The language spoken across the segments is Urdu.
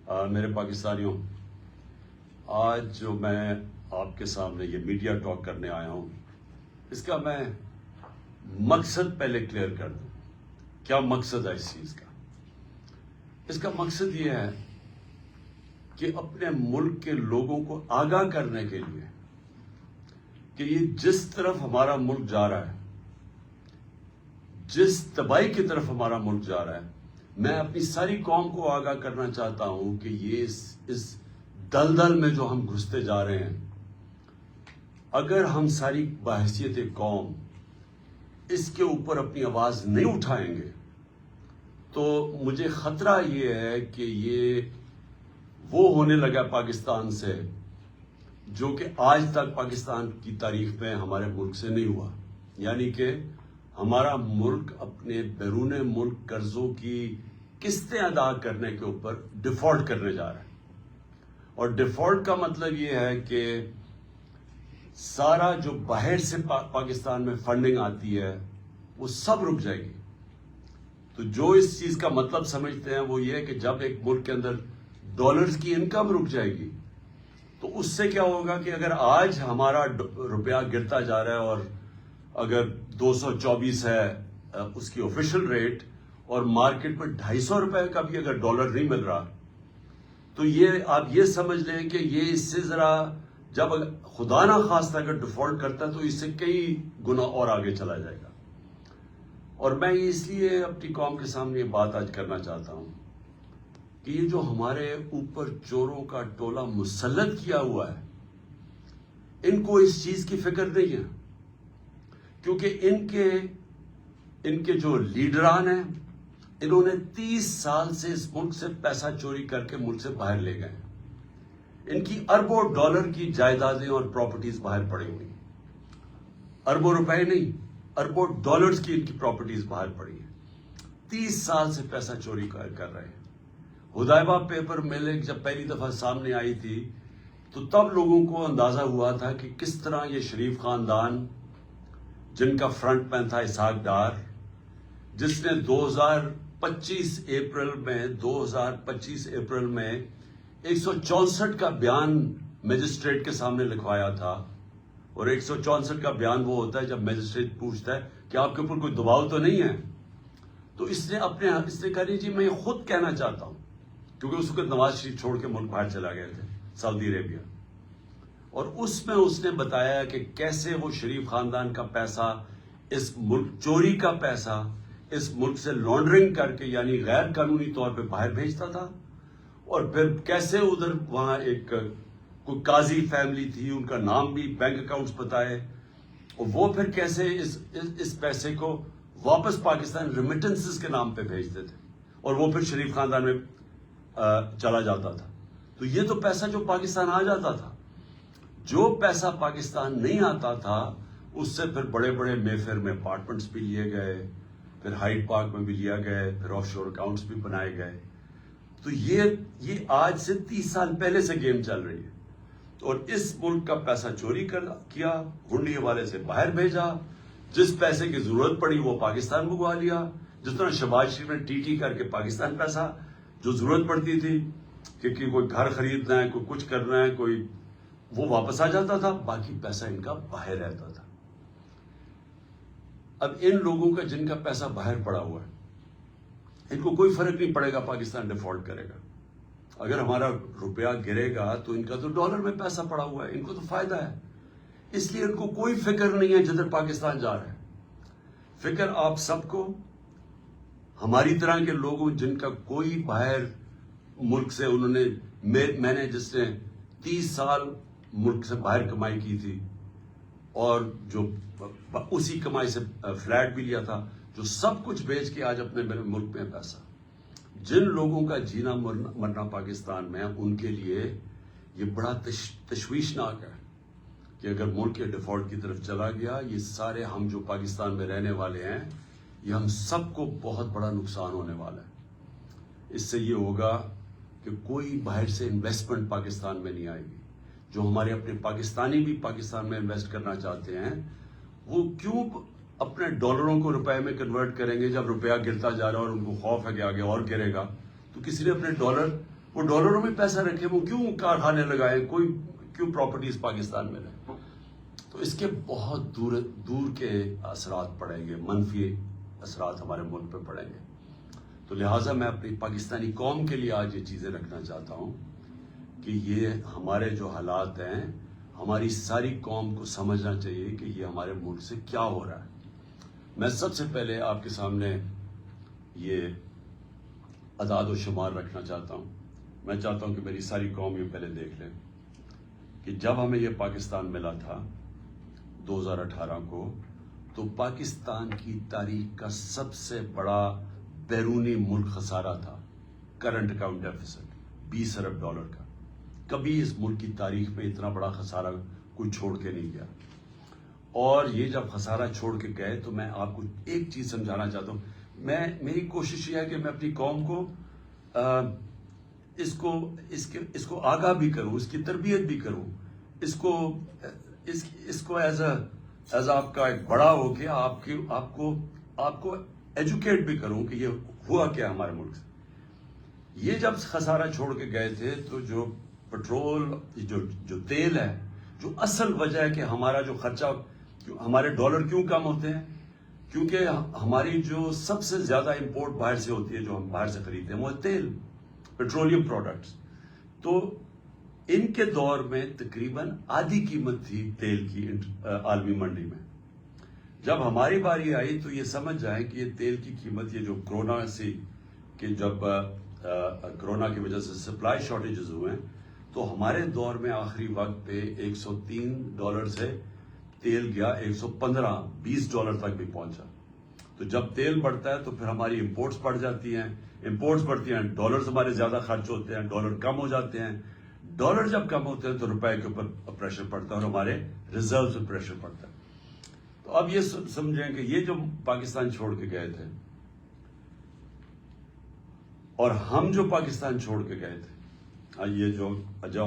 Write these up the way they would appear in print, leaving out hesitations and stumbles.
میرے پاکستانیوں، آج جو میں آپ کے سامنے یہ میڈیا ٹاک کرنے آیا ہوں، اس کا میں مقصد پہلے کلیئر کر دوں. کیا مقصد ہے اس چیز کا؟ اس کا مقصد یہ ہے کہ اپنے ملک کے لوگوں کو آگاہ کرنے کے لیے کہ یہ جس طرف ہمارا ملک جا رہا ہے، جس تباہی کی طرف ہمارا ملک جا رہا ہے، میں اپنی ساری قوم کو آگاہ کرنا چاہتا ہوں کہ یہ اس دلدل میں جو ہم گھستے جا رہے ہیں، اگر ہم ساری بحیثیت قوم اس کے اوپر اپنی آواز نہیں اٹھائیں گے تو مجھے خطرہ یہ ہے کہ یہ وہ ہونے لگا پاکستان سے جو کہ آج تک پاکستان کی تاریخ میں ہمارے ملک سے نہیں ہوا. یعنی کہ ہمارا ملک اپنے بیرون ملک قرضوں کی قسطیں ادا کرنے کے اوپر ڈیفالٹ کرنے جا رہا ہے. اور ڈیفالٹ کا مطلب یہ ہے کہ سارا جو باہر سے پاکستان میں فنڈنگ آتی ہے وہ سب رک جائے گی. تو جو اس چیز کا مطلب سمجھتے ہیں وہ یہ ہے کہ جب ایک ملک کے اندر ڈالرز کی انکم رک جائے گی تو اس سے کیا ہوگا کہ اگر آج ہمارا روپیہ گرتا جا رہا ہے اور اگر 224 ہے اس کی آفیشل ریٹ اور مارکیٹ میں 250 روپے کا بھی اگر ڈالر نہیں مل رہا تو یہ آپ یہ سمجھ لیں کہ یہ اس سے ذرا جب خدا نہ خواستہ اگر ڈیفالٹ کرتا ہے تو اس سے کئی گنا اور آگے چلا جائے گا. اور میں اس لیے اپنی قوم کے سامنے یہ بات آج کرنا چاہتا ہوں کہ یہ جو ہمارے اوپر چوروں کا ٹولہ مسلط کیا ہوا ہے، ان کو اس چیز کی فکر نہیں ہے، کیونکہ ان کے جو لیڈران ہیں انہوں نے 30 سال سے اس ملک سے پیسہ چوری کر کے ملک سے باہر لے گئے. ان کی اربوں ڈالر کی جائیدادیں اور پراپرٹیز باہر پڑی ہوئی، اربوں روپے نہیں، اربوں ڈالرز کی ان کی پراپرٹیز باہر پڑی ہیں. 30 سال سے پیسہ چوری کر رہے ہیں. حدیبہ پیپر مل جب پہلی دفعہ سامنے آئی تھی تو تب لوگوں کو اندازہ ہوا تھا کہ کس طرح یہ شریف خاندان، جن کا فرنٹ مین تھا اسحاق ڈار، جس نے 2025 اپریل میں 164 کا بیان میجسٹریٹ کے سامنے لکھوایا تھا. اور 164 کا بیان وہ ہوتا ہے جب میجسٹریٹ پوچھتا ہے کہ آپ کے اوپر کوئی دباؤ تو نہیں ہے. تو اس نے کہا جی میں یہ خود کہنا چاہتا ہوں، کیونکہ اس وقت نواز شریف چھوڑ کے ملک باہر چلا گئے تھے سعودی عربیہ. اور اس میں اس نے بتایا کہ کیسے وہ شریف خاندان کا پیسہ، اس ملک چوری کا پیسہ اس ملک سے لانڈرنگ کر کے یعنی غیر قانونی طور پہ باہر بھیجتا تھا. اور پھر کیسے ادھر وہاں ایک کوئی قاضی فیملی تھی، ان کا نام بھی بینک اکاؤنٹس بتائے، اور وہ پھر کیسے اس پیسے کو واپس پاکستان ریمیٹنسز کے نام پہ بھیجتے تھے اور وہ پھر شریف خاندان میں چلا جاتا تھا. تو یہ تو پیسہ جو پاکستان آ جاتا تھا. جو پیسہ پاکستان نہیں آتا تھا اس سے پھر بڑے بڑے مے فیئر میں اپارٹمنٹس بھی لیے گئے، پھر ہائیڈ پارک میں بھی لیا گئے، پھر آف شور اکاؤنٹس بھی بنائے گئے. تو یہ آج سے 30 سال پہلے سے گیم چل رہی ہے. اور اس ملک کا پیسہ چوری کیا، ہنڈی حوالے سے باہر بھیجا، جس پیسے کی ضرورت پڑی وہ پاکستان منگوا لیا. جس طرح شہباز شریف نے ٹی کر کے پاکستان پیسہ جو ضرورت پڑتی تھی کہ کوئی گھر خریدنا ہے، کوئی کچھ کرنا ہے، کوئی وہ واپس آ جاتا تھا، باقی پیسہ ان کا باہر رہتا تھا. اب ان لوگوں کا جن کا پیسہ باہر پڑا ہوا ہے ان کو کوئی فرق نہیں پڑے گا پاکستان ڈیفالٹ کرے گا. اگر ہمارا روپیہ گرے گا تو ان کا تو ڈالر میں پیسہ پڑا ہوا ہے، ان کو تو فائدہ ہے. اس لیے ان کو کوئی فکر نہیں ہے جدھر پاکستان جا رہا ہے. فکر آپ سب کو، ہماری طرح کے لوگوں جن کا کوئی باہر ملک سے انہوں نے میں نے جس نے 30 سال ملک سے باہر کمائی کی تھی اور جو اسی کمائی سے فلیٹ بھی لیا تھا، جو سب کچھ بیچ کے آج اپنے ملک میں پیسہ، جن لوگوں کا جینا مرنا پاکستان میں، ان کے لیے یہ بڑا تشویشناک ہے کہ اگر ملک کے ڈیفالٹ کی طرف چلا گیا، یہ سارے ہم جو پاکستان میں رہنے والے ہیں، یہ ہم سب کو بہت بڑا نقصان ہونے والا ہے. اس سے یہ ہوگا کہ کوئی باہر سے انویسٹمنٹ پاکستان میں نہیں آئے گی. جو ہمارے اپنے پاکستانی بھی پاکستان میں انویسٹ کرنا چاہتے ہیں وہ کیوں اپنے ڈالروں کو روپے میں کنورٹ کریں گے جب روپیہ گرتا جا رہا ہے اور ان کو خوف ہے کہ آگے اور گرے گا. تو کسی نے اپنے ڈالر وہ ڈالروں میں پیسہ رکھے، وہ کیوں کارخانے لگائے، کوئی کیوں پراپرٹیز پاکستان میں رہے؟ تو اس کے بہت دور کے اثرات پڑیں گے، منفی اثرات ہمارے ملک پہ پڑیں گے. تو لہٰذا میں اپنی پاکستانی قوم کے لیے آج یہ چیزیں رکھنا چاہتا ہوں کہ یہ ہمارے جو حالات ہیں، ہماری ساری قوم کو سمجھنا چاہیے کہ یہ ہمارے ملک سے کیا ہو رہا ہے. میں سب سے پہلے آپ کے سامنے یہ اعداد و شمار رکھنا چاہتا ہوں. میں چاہتا ہوں کہ میری ساری قوم یہ پہلے دیکھ لیں کہ جب ہمیں یہ پاکستان ملا تھا 2018 کو، تو پاکستان کی تاریخ کا سب سے بڑا بیرونی ملک خسارہ تھا کرنٹ اکاؤنٹ ڈیفیسٹ 20 ارب ڈالر کا. کبھی اس ملک کی تاریخ میں اتنا بڑا خسارہ کوئی چھوڑ کے نہیں گیا. اور یہ جب خسارہ چھوڑ کے گئے تو میں آپ کو ایک چیز سمجھانا چاہتا ہوں. میری کوشش یہ ہے کہ میں اپنی قوم کو اس کو آگاہ بھی کروں، اس کی تربیت بھی کروں، اس کو ایز آپ کا ایک بڑا ہو کے آپ کو ایجوکیٹ بھی کروں کہ یہ ہوا کیا ہمارے ملک سے. یہ جب خسارہ چھوڑ کے گئے تھے تو جو پٹرول، جو تیل ہے، جو اصل وجہ ہے کہ ہمارا جو خرچہ، ہمارے ڈالر کیوں کم ہوتے ہیں، کیونکہ ہماری جو سب سے زیادہ امپورٹ باہر سے ہوتی ہے، جو ہم باہر سے خریدتے ہیں، وہ تیل، پیٹرولیم پروڈکٹس. تو ان کے دور میں تقریباً آدھی قیمت تھی تیل کی عالمی منڈی میں. جب ہماری باری آئی تو یہ سمجھ جائیں کہ یہ تیل کی قیمت، یہ جو کرونا سے، کہ جب کرونا کی وجہ سے سپلائی شارٹیجز ہوئے ہیں، تو ہمارے دور میں آخری وقت پہ $103 سے تیل گیا 115 $20 تک بھی پہنچا. تو جب تیل بڑھتا ہے تو پھر ہماری امپورٹس بڑھ جاتی ہیں، امپورٹس بڑھتی ہیں، ڈالرز ہمارے زیادہ خرچ ہوتے ہیں، ڈالر کم ہو جاتے ہیں. ڈالر جب کم ہوتے ہیں تو روپے کے اوپر پریشر پڑتا ہے اور ہمارے ریزرو پہ پریشر پڑتا ہے. تو اب یہ سمجھیں کہ یہ جو پاکستان چھوڑ کے گئے تھے اور ہم جو پاکستان چھوڑ کے گئے تھے، یہ جو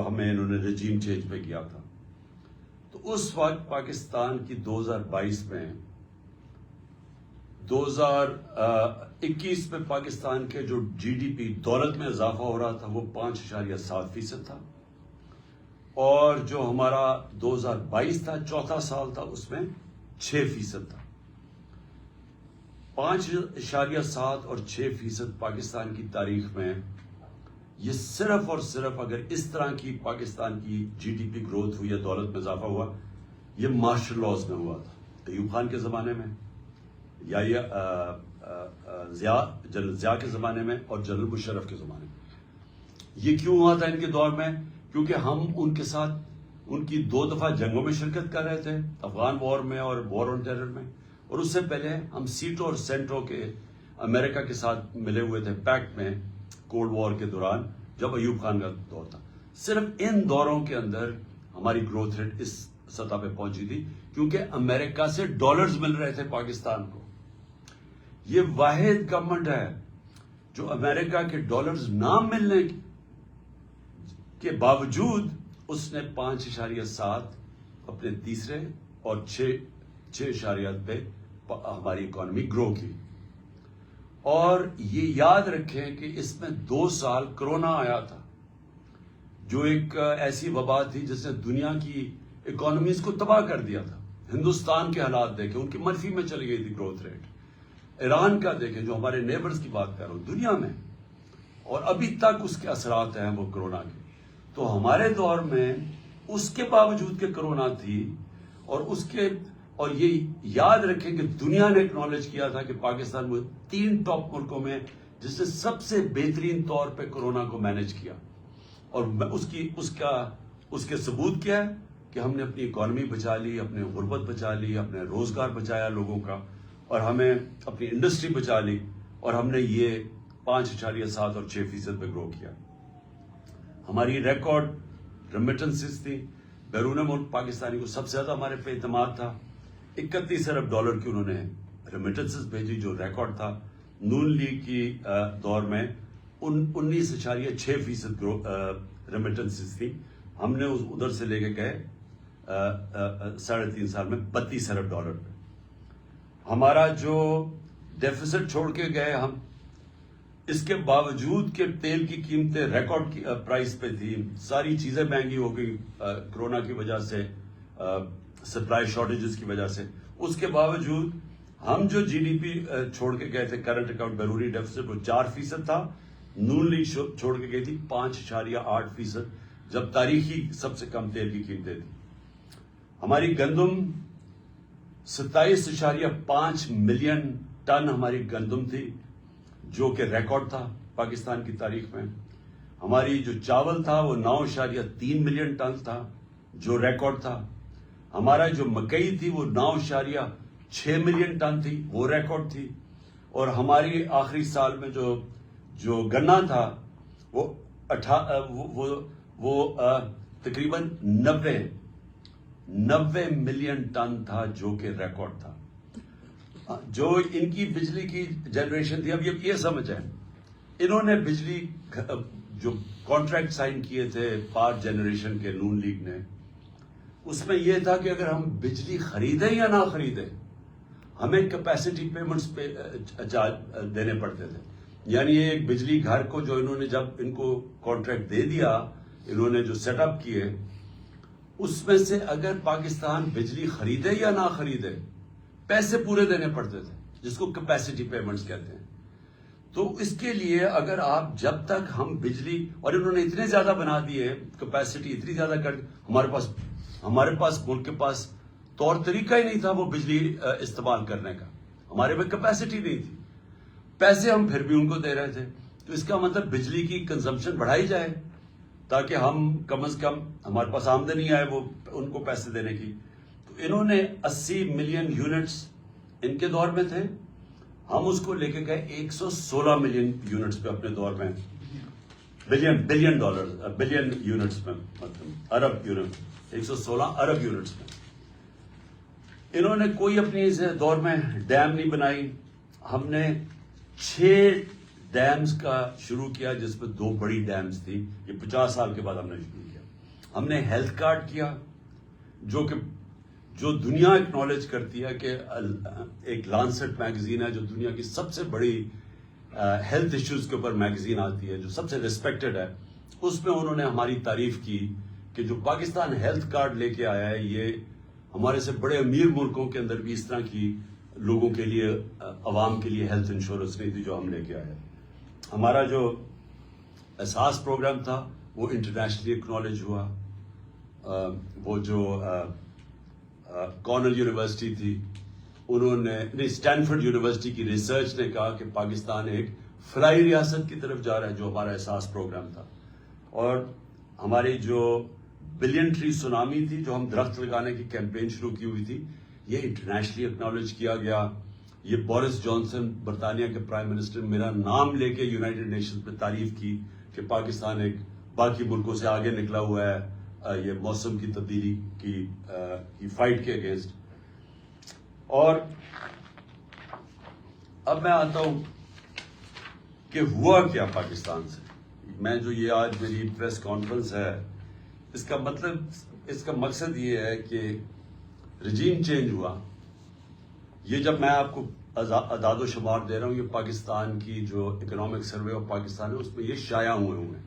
ہمیں انہوں نے رجیم چینج پہ کیا تھا، تو اس وقت پاکستان کی 2022 میں 2021 میں پاکستان کے جو جی ڈی پی دولت میں اضافہ ہو رہا تھا وہ 5.7% تھا، اور جو ہمارا 2022 تھا، چوتھا سال تھا، اس میں 6% تھا. 5.7 اور 6% پاکستان کی تاریخ میں یہ صرف اور صرف اگر اس طرح کی پاکستان کی جی ڈی پی گروتھ ہوئی یا دولت میں اضافہ ہوا، یہ مارشل لاز میں ہوا تھا، ایوب خان کے زمانے میں، یا یہ جنرل ضیاء کے زمانے میں اور جنرل مشرف کے زمانے میں. یہ کیوں ہوا تھا ان کے دور میں؟ کیونکہ ہم ان کے ساتھ ان کی 2 دفعہ جنگوں میں شرکت کر رہے تھے، افغان وار میں اور وار آن ٹیرر میں، اور اس سے پہلے ہم سیٹو اور سینٹرو کے امریکہ کے ساتھ ملے ہوئے تھے پیکٹ میں کولڈ وار کے دوران جب ایوب خان کا دور تھا. صرف ان دوروں کے اندر ہماری گروتھ ریٹ اس سطح پہ پہنچی تھی کیونکہ امریکہ سے ڈالرز مل رہے تھے پاکستان کو. یہ واحد گورنمنٹ ہے جو امریکہ کے ڈالرز نہ ملنے کے باوجود اس نے 5.7 اپنے تیسرے اور 6.8 پہ ہماری اکانومی گرو کی. اور یہ یاد رکھیں کہ اس میں 2 سال کرونا آیا تھا جو ایک ایسی وبا تھی جس نے دنیا کی اکانومیز کو تباہ کر دیا تھا. ہندوستان کے حالات دیکھیں، ان کی منفی میں چلی گئی تھی گروتھ ریٹ. ایران کا دیکھیں جو ہمارے نیبرز کی بات کر رہا ہوں دنیا میں، اور ابھی تک اس کے اثرات ہیں وہ کرونا کے. تو ہمارے دور میں اس کے باوجود کہ کرونا تھی اور یہ یاد رکھیں کہ دنیا نے اکنالج کیا تھا کہ پاکستان وہ 3 ٹاپ ملکوں میں جس نے سب سے بہترین طور پہ کرونا کو مینج کیا. اور اس کے ثبوت کیا ہے کہ ہم نے اپنی اکانومی بچا لی، اپنے غربت بچا لی، اپنے روزگار بچایا لوگوں کا، اور ہمیں اپنی انڈسٹری بچا لی، اور ہم نے یہ 5.7 اور 6% پہ گرو کیا. ہماری ریکارڈ ریمیٹنسز تھی، بیرون ملک پاکستانی کو سب سے زیادہ ہمارے پہ اعتماد تھا. 31 ارب ڈالر کی انہوں نے ریمیٹنسز بھیجی جو ریکارڈ تھا. نون لیگ کی دور میں 19.6% ریمیٹنسز تھی. ہم نے ادھر سے لے کے گئے 3.5 سال میں 32 ارب ڈالر پہ. ہمارا جو ڈیفیسٹ چھوڑ کے گئے ہم اس کے باوجود کہ تیل کی قیمتیں ریکارڈ پرائس پہ تھی، ساری چیزیں مہنگی ہو گئی کرونا کی وجہ سے، سپلائی شارٹیجز کی وجہ سے، اس کے باوجود ہم جو جی ڈی پی چھوڑ کے گئے تھے کرنٹ اکاؤنٹ بیروری ڈیفیسٹ وہ 4% تھا، نون لیگ چھوڑ کے گئی تھی 5.8%، جب تاریخی سب سے کم تیل کی قیمتیں تھی۔ ہماری گندم 27.5 ملین ٹن ہماری گندم تھی، جو کہ ریکارڈ تھا پاکستان کی تاریخ میں۔ ہماری جو چاول تھا وہ 9.3 ملین ٹن تھا، جو ریکارڈ تھا۔ ہمارا جو مکئی تھی وہ 9.6 ملین ٹن تھی، وہ ریکارڈ تھی۔ اور ہماری آخری سال میں جو گنا تھا وہ تقریباً 90 ملین ٹن تھا، جو کہ ریکارڈ تھا۔ جو ان کی بجلی کی جنریشن تھی، اب یہ سمجھ ہے، انہوں نے بجلی جو کانٹریکٹ سائن کیے تھے پاور جنریشن کے نون لیگ نے، اس میں یہ تھا کہ اگر ہم بجلی خریدیں یا نہ خریدیں ہمیں کیپیسٹی پیمنٹس پہ دینے پڑتے تھے۔ یعنی ایک بجلی گھر کو جو انہوں نے جب ان کو کانٹریکٹ دے دیا، انہوں نے جو سیٹ اپ کیے، اس میں سے اگر پاکستان بجلی خریدے یا نہ خریدے پیسے پورے دینے پڑتے تھے، جس کو کیپیسٹی پیمنٹس کہتے ہیں۔ تو اس کے لیے اگر آپ جب تک ہم بجلی، اور انہوں نے اتنے زیادہ بنا دیے، کیپیسٹی اتنی زیادہ کر، ہمارے پاس ملک کے پاس طور طریقہ ہی نہیں تھا وہ بجلی استعمال کرنے کا، ہمارے میں کیپیسٹی نہیں تھی، پیسے ہم پھر بھی ان کو دے رہے تھے۔ تو اس کا مطلب بجلی کی کنزمپشن بڑھائی جائے تاکہ ہم کم از کم ہمارے پاس آمدنی آئے وہ ان کو پیسے دینے کی۔ تو انہوں نے 80 ملین یونٹس ان کے دور میں تھے، ہم اس کو لے کے گئے 116 ملین یونٹس پہ اپنے دور میں، بلین یونٹس میں، مطلب ارب یونٹ، 116 ارب یونٹس میں۔ انہوں نے کوئی اپنی اس دور میں ڈیم نہیں بنائی۔ ہم نے 6 ڈیمز کا شروع کیا، جس میں 2 بڑی ڈیمز تھی، یہ 50 سال کے بعد ہم نے شروع کیا۔ ہم نے ہیلتھ کارڈ کیا، جو دنیا اکنالج کرتی ہے کہ ایک لانسٹ میگزین ہے جو دنیا کی سب سے بڑی ہیلتھ ایشوز کے اوپر میگزین آتی ہے، جو سب سے ریسپیکٹڈ ہے، اس میں انہوں نے ہماری تعریف کی کہ جو پاکستان ہیلتھ کارڈ لے کے آیا ہے، یہ ہمارے سے بڑے امیر ملکوں کے اندر بھی اس طرح کی لوگوں کے لیے، عوام کے لیے ہیلتھ انشورنس نہیں تھی جو ہم لے کے آئے۔ ہمارا جو احساس پروگرام تھا وہ انٹرنیشنلی اکنالج ہوا۔ وہ جو کارنل یونیورسٹی تھی، انہوں نے اسٹینفورڈ یونیورسٹی کی ریسرچ نے کہا کہ پاکستان ایک فلاحی ریاست کی طرف جا رہا ہے، جو ہمارا احساس پروگرام تھا۔ اور ہماری جو بلین ٹری سونامی تھی، جو ہم درخت لگانے کی کیمپین شروع کی ہوئی تھی، یہ انٹرنیشنلی اکنالج کیا گیا۔ یہ بورس جانسن برطانیہ کے پرائم منسٹر میرا نام لے کے یونائٹڈ نیشنز میں تعریف کی کہ پاکستان ایک باقی ملکوں سے آگے نکلا ہوا ہے یہ موسم کی تبدیلی کی فائٹ کے اگینسٹ۔ اور اب میں آتا ہوں کہ ہوا کیا پاکستان سے۔ میں جو یہ آج میری پریس کانفرنس ہے، اس کا مطلب، اس کا مقصد یہ ہے کہ رجیم چینج ہوا۔ یہ جب میں آپ کو اعداد و شمار دے رہا ہوں، یہ پاکستان کی جو اکنامک سروے آف پاکستان ہے، اس میں یہ شائع ہوئے ہیں،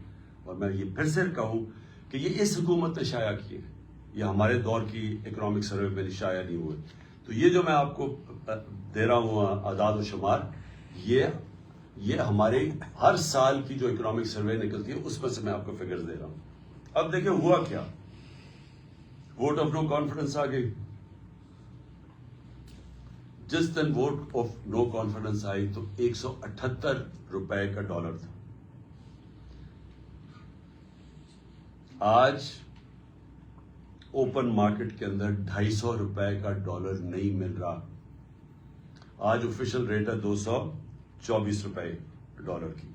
اور میں یہ پھر سے کہوں کہ یہ اس حکومت نے شائع کیے ہیں، یہ ہمارے دور کی اکنامک سروے میں شائع نہیں ہوئے۔ تو یہ جو میں آپ کو دے رہا ہوں اعداد و شمار، یہ ہمارے ہر سال کی جو اکنامک سروے نکلتی ہے اس میں سے میں آپ کو فگرز دے رہا ہوں۔ اب دیکھیں ہوا کیا، ووٹ آف نو کانفیڈنس آ گئی۔ جس دن ووٹ آف نو کانفیڈنس آئی تو 178 روپے کا ڈالر تھا۔ آج اوپن مارکیٹ کے اندر 250 روپے کا ڈالر نہیں مل رہا۔ آج آفیشل ریٹ ہے 224 روپے ڈالر کی۔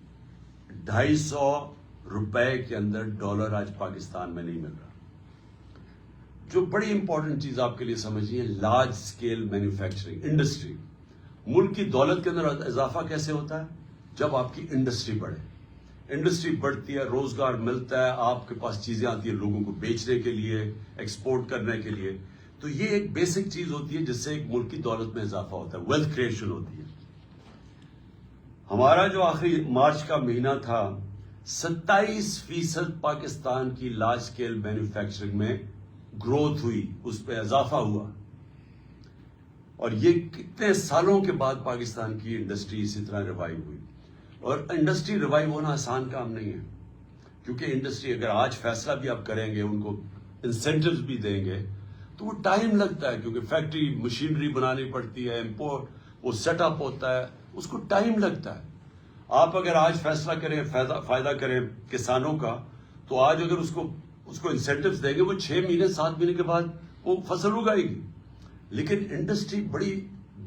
250 روپے کے اندر ڈالر آج پاکستان میں نہیں مل رہا۔ جو بڑی امپورٹنٹ چیز آپ کے لیے سمجھیے، لارج اسکیل مینوفیکچرنگ انڈسٹری۔ ملک کی دولت کے اندر اضافہ کیسے ہوتا ہے؟ جب آپ کی انڈسٹری بڑھے، انڈسٹری بڑھتی ہے، روزگار ملتا ہے، آپ کے پاس چیزیں آتی ہیں لوگوں کو بیچنے کے لیے، ایکسپورٹ کرنے کے لیے۔ تو یہ ایک بیسک چیز ہوتی ہے جس سے ایک ملک کی دولت میں اضافہ ہوتا ہے، ویلتھ کریشن ہوتی ہے۔ ہمارا جو آخری مارچ کا مہینہ تھا 27% پاکستان کی لارج اسکیل مینوفیکچرنگ میں گروتھ ہوئی، اس پہ اضافہ ہوا. اور یہ کتنے سالوں کے بعد پاکستان کی انڈسٹری اسی طرح ریوائیو ہوئی. اور انڈسٹری ریوائیو ہونا آسان کام نہیں ہے، کیونکہ انڈسٹری اگر آج فیصلہ بھی آپ کریں گے، ان کو انسینٹیوز بھی دیں گے، تو وہ ٹائم لگتا ہے، کیونکہ فیکٹری مشینری بنانی پڑتی ہے، امپورٹ وہ سیٹ اپ ہوتا ہے، اس کو ٹائم لگتا ہے. آپ اگر آج فیصلہ کریں، فائدہ کریں کسانوں کا، تو آج اگر اس کو انسینٹیوز دیں گے، وہ 6 مہینے 7 مہینے کے بعد وہ فصل اگائے گی. لیکن انڈسٹری بڑی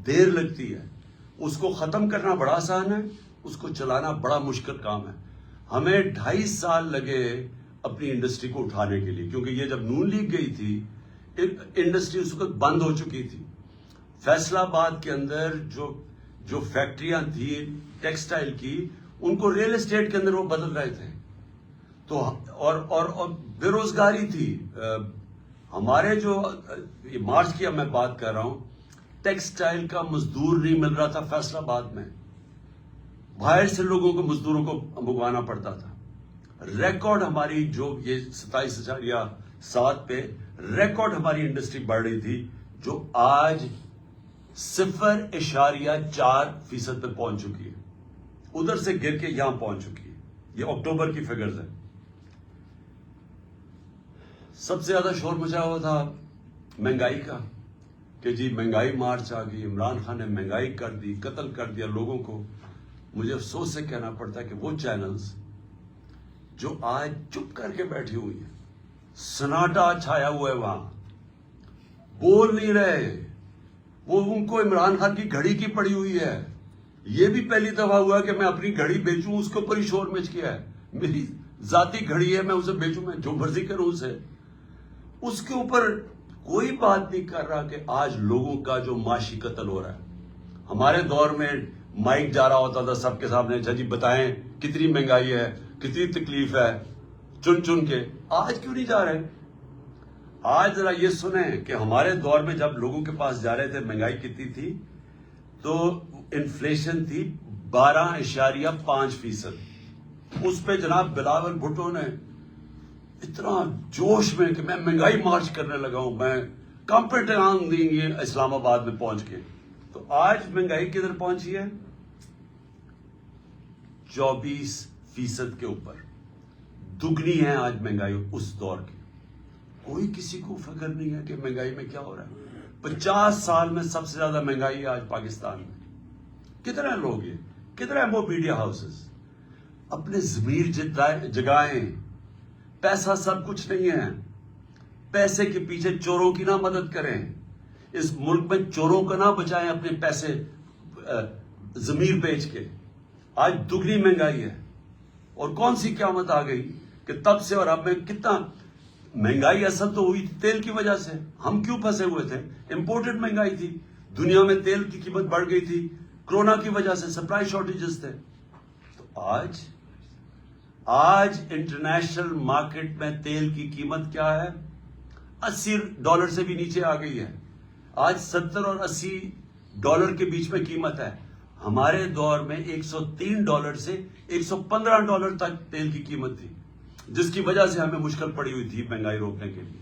دیر لگتی ہے. اس کو ختم کرنا بڑا آسان ہے، اس کو چلانا بڑا مشکل کام ہے. ہمیں 2.5 سال لگے اپنی انڈسٹری کو اٹھانے کے لیے، کیونکہ یہ جب نون لیگ گئی تھی انڈسٹری اس وقت بند ہو چکی تھی. فیصل آباد کے اندر جو فیکٹریاں تھیں ٹیکسٹائل کی، ان کو ریل اسٹیٹ کے اندر وہ بدل رہے تھے. تو اور بے روزگاری تھی. ہمارے جو مارچ کی میں بات کر رہا ہوں، ٹیکسٹائل کا مزدور نہیں مل رہا تھا فیصل آباد میں، باہر سے لوگوں کو مزدوروں کو منگوانا پڑتا تھا. ریکارڈ ہماری جو یہ 27.7 پہ ریکارڈ ہماری انڈسٹری بڑھ رہی تھی، جو آج 0.4% پہ پہنچ چکی ہے. ادھر سے گر کے یہاں پہنچ چکی ہے. یہ اکتوبر کی فگرز ہے. سب سے زیادہ شور مچا ہوا تھا مہنگائی کا، کہ جی مہنگائی مارچ آ گئی، عمران خان نے مہنگائی کر دی، قتل کر دیا لوگوں کو. مجھے افسوس سے کہنا پڑتا ہے کہ وہ چینلز جو آج چپ کر کے بیٹھی ہوئی ہیں، سناٹا چھایا ہوا ہے وہاں، بول نہیں رہے، وہ ان کو عمران خان کی گھڑی کی پڑی ہوئی ہے. یہ بھی پہلی دفعہ ہوا کہ میں اپنی گھڑی بیچوں، اس کے اوپر ہی شور مچ کیا ہے. میری ذاتی گھڑی ہے، میں اسے بیچوں، میں جو مرضی کروں اسے. اس کے اوپر کوئی بات نہیں کر رہا کہ آج لوگوں کا جو معاشی قتل ہو رہا ہے. ہمارے دور میں مائک جا رہا ہوتا تھا سب کے سامنے، اچھا جی بتائیں کتنی مہنگائی ہے، کتنی تکلیف ہے، چن چن کے. آج کیوں نہیں جا رہے؟ آج ذرا یہ سنیں کہ ہمارے دور میں جب لوگوں کے پاس جا رہے تھے مہنگائی کتنی تھی، تو انفلیشن تھی 12.5%. اس پہ جناب بلاول بھٹو نے اتنا جوش میں کہ میں مہنگائی مارچ کرنے لگا ہوں، میں کمپے ٹانگ دیں گے اسلام آباد میں پہنچ کے. تو آج مہنگائی کدھر پہنچی ہے؟ 24% کے اوپر. دگنی ہے آج مہنگائی اس دور کی. کوئی کسی کو فکر نہیں ہے کہ مہنگائی میں کیا ہو رہا ہے. 50 سال میں سب سے زیادہ مہنگائی ہے آج پاکستان میں. کتنے لوگ ہیں، کتنے وہ میڈیا ہاؤسز اپنے ضمیر جگائیں. پیسہ سب کچھ نہیں ہے. پیسے کے پیچھے چوروں کی نہ مدد کریں. اس ملک میں چوروں کو نہ بچائیں اپنے پیسے ضمیر بیچ کے. آج دگنی مہنگائی ہے. اور کون سی قیامت آ گئی کہ تب سے اور اب میں کتنا مہنگائی اصل تو ہوئی تیل کی وجہ سے. ہم کیوں پھنسے ہوئے تھے؟ امپورٹڈ مہنگائی تھی. دنیا میں تیل کی قیمت بڑھ گئی تھی، کرونا کی وجہ سے سپلائی شارٹیجز تھے. تو آج انٹرنیشنل مارکیٹ میں تیل کی قیمت کیا ہے؟ $80 سے بھی نیچے آ گئی ہے. آج $70 اور $80 کے بیچ میں قیمت ہے. ہمارے دور میں $103 سے $115 تک تیل کی قیمت تھی، جس کی وجہ سے ہمیں مشکل پڑی ہوئی تھی مہنگائی روکنے کے لیے.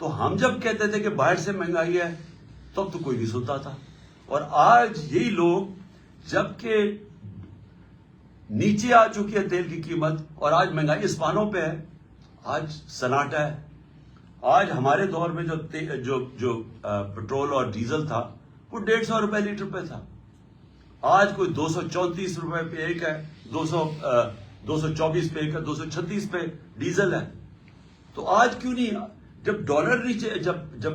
تو ہم جب کہتے تھے کہ باہر سے مہنگائی ہے تب تو کوئی نہیں سنتا تھا. اور آج یہی لوگ جبکہ نیچے آ چکی ہے تیل کی قیمت اور آج مہنگائی اسمانوں پہ ہے، آج سناٹا ہے. آج ہمارے دور میں جو پیٹرول اور ڈیزل تھا وہ $150 لیٹر پہ تھا. آج کوئی $234 پہ ایک ہے، 224 پہ ایک ہے، 236 پہ ڈیزل ہے. تو آج کیوں نہیں، جب ڈالر نیچے، جب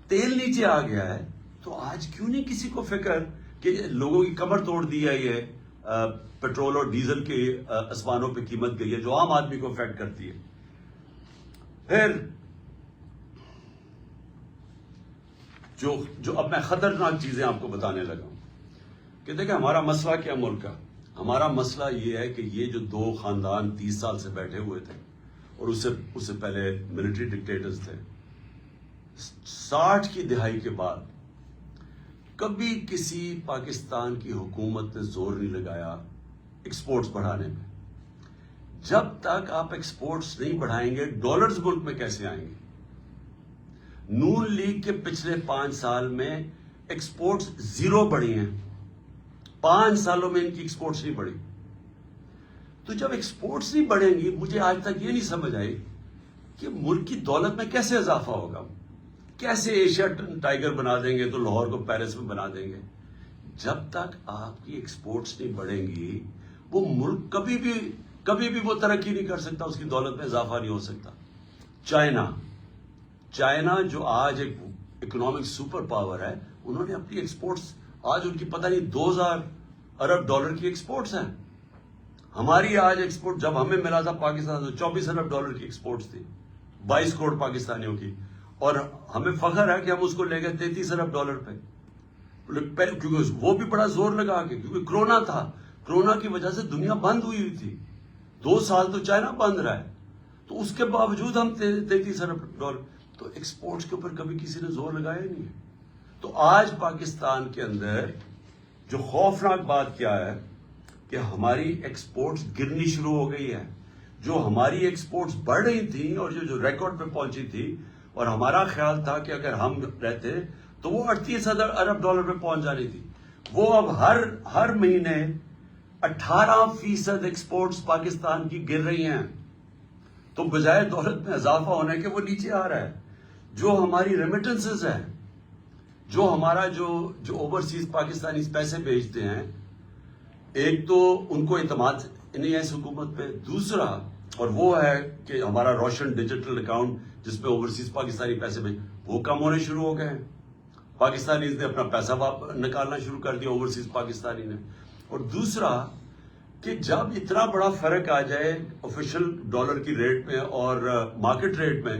تیل نیچے آ گیا ہے تو آج کیوں نہیں کسی کو فکر کہ لوگوں کی کمر توڑ دی ہے یہ پیٹرول اور ڈیزل کے اسمانوں پہ قیمت گئی ہے جو عام آدمی کو افیکٹ کرتی ہے. پھر جو اب میں خطرناک چیزیں آپ کو بتانے لگا ہوں کہ دیکھیں ہمارا مسئلہ کیا ملک کا. ہمارا مسئلہ یہ ہے کہ یہ جو 2 خاندان 30 سال سے بیٹھے ہوئے تھے اور اس سے پہلے ملٹری ڈکٹیٹرز تھے، 60 کی دہائی کے بعد کبھی کسی پاکستان کی حکومت نے زور نہیں لگایا ایکسپورٹس بڑھانے میں. جب تک آپ ایکسپورٹس نہیں بڑھائیں گے ڈالرز ملک میں کیسے آئیں گے؟ نون لیگ کے پچھلے 5 سال میں ایکسپورٹس 0 بڑھی ہیں. 5 سالوں میں ان کی ایکسپورٹس نہیں بڑھی. تو جب ایکسپورٹس نہیں بڑھیں گی, مجھے آج تک یہ نہیں سمجھ آئی کہ ملک کی دولت میں کیسے اضافہ ہوگا. کیسے ایشیا ٹائیگر بنا دیں گے تو لاہور کو پیرس میں بنا دیں گے. جب تک آپ کی ایکسپورٹس نہیں بڑھیں گی وہ ملک کبھی بھی وہ ترقی نہیں کر سکتا, اس کی دولت میں اضافہ نہیں ہو سکتا. چائنا جو آج ایک اکنامک سپر پاور ہے, انہوں نے اپنی ایکسپورٹس آج ان کی پتہ نہیں 2000 ارب ڈالر کی ایکسپورٹس ہیں. ہماری آج ایکسپورٹ جب ہمیں ملا تھا پاکستان تو 24 ارب ڈالر کی ایکسپورٹس تھی 22 کروڑ پاکستانیوں کی, اور ہمیں فخر ہے کہ ہم اس کو لے گئے 33 ارب ڈالر پہ, کیونکہ وہ بھی بڑا زور لگا کے, کیونکہ کرونا تھا. کرونا کی وجہ سے دنیا بند ہوئی تھی. 2 سال تو چائنا بند رہا ہے, تو اس کے باوجود ہم 33 ارب ڈالر. تو ایکسپورٹس کے اوپر کبھی کسی نے زور لگایا نہیں ہے. تو آج پاکستان کے اندر جو خوفناک بات کیا ہے کہ ہماری ایکسپورٹس گرنی شروع ہو گئی ہے. جو ہماری ایکسپورٹس بڑھ رہی تھیں اور جو ریکارڈ پہ پہنچی تھی, اور ہمارا خیال تھا کہ اگر ہم رہتے تو وہ 38 ارب ڈالر پہ پہنچ جانی تھی, وہ اب ہر مہینے 18% ایکسپورٹس پاکستان کی گر رہی ہیں. تو بجائے دولت میں اضافہ ہونے کے وہ نیچے آ رہا ہے. جو ہماری ریمیٹنسز ہیں, جو ہمارا جو اوورسیز پاکستانی پیسے بھیجتے ہیں, ایک تو ان کو اعتماد نہیں ہے اس حکومت پہ, دوسرا اور وہ ہے کہ ہمارا روشن ڈیجیٹل اکاؤنٹ جس پہ اوورسیز پاکستانی پیسے وہ کم ہونے شروع ہو گئے ہیں. پاکستانی نے اپنا پیسہ نکالنا شروع کر دیا اوورسیز پاکستانی نے. اور دوسرا کہ جب اتنا بڑا فرق آ جائے آفیشل ڈالر کی ریٹ میں اور مارکیٹ ریٹ میں,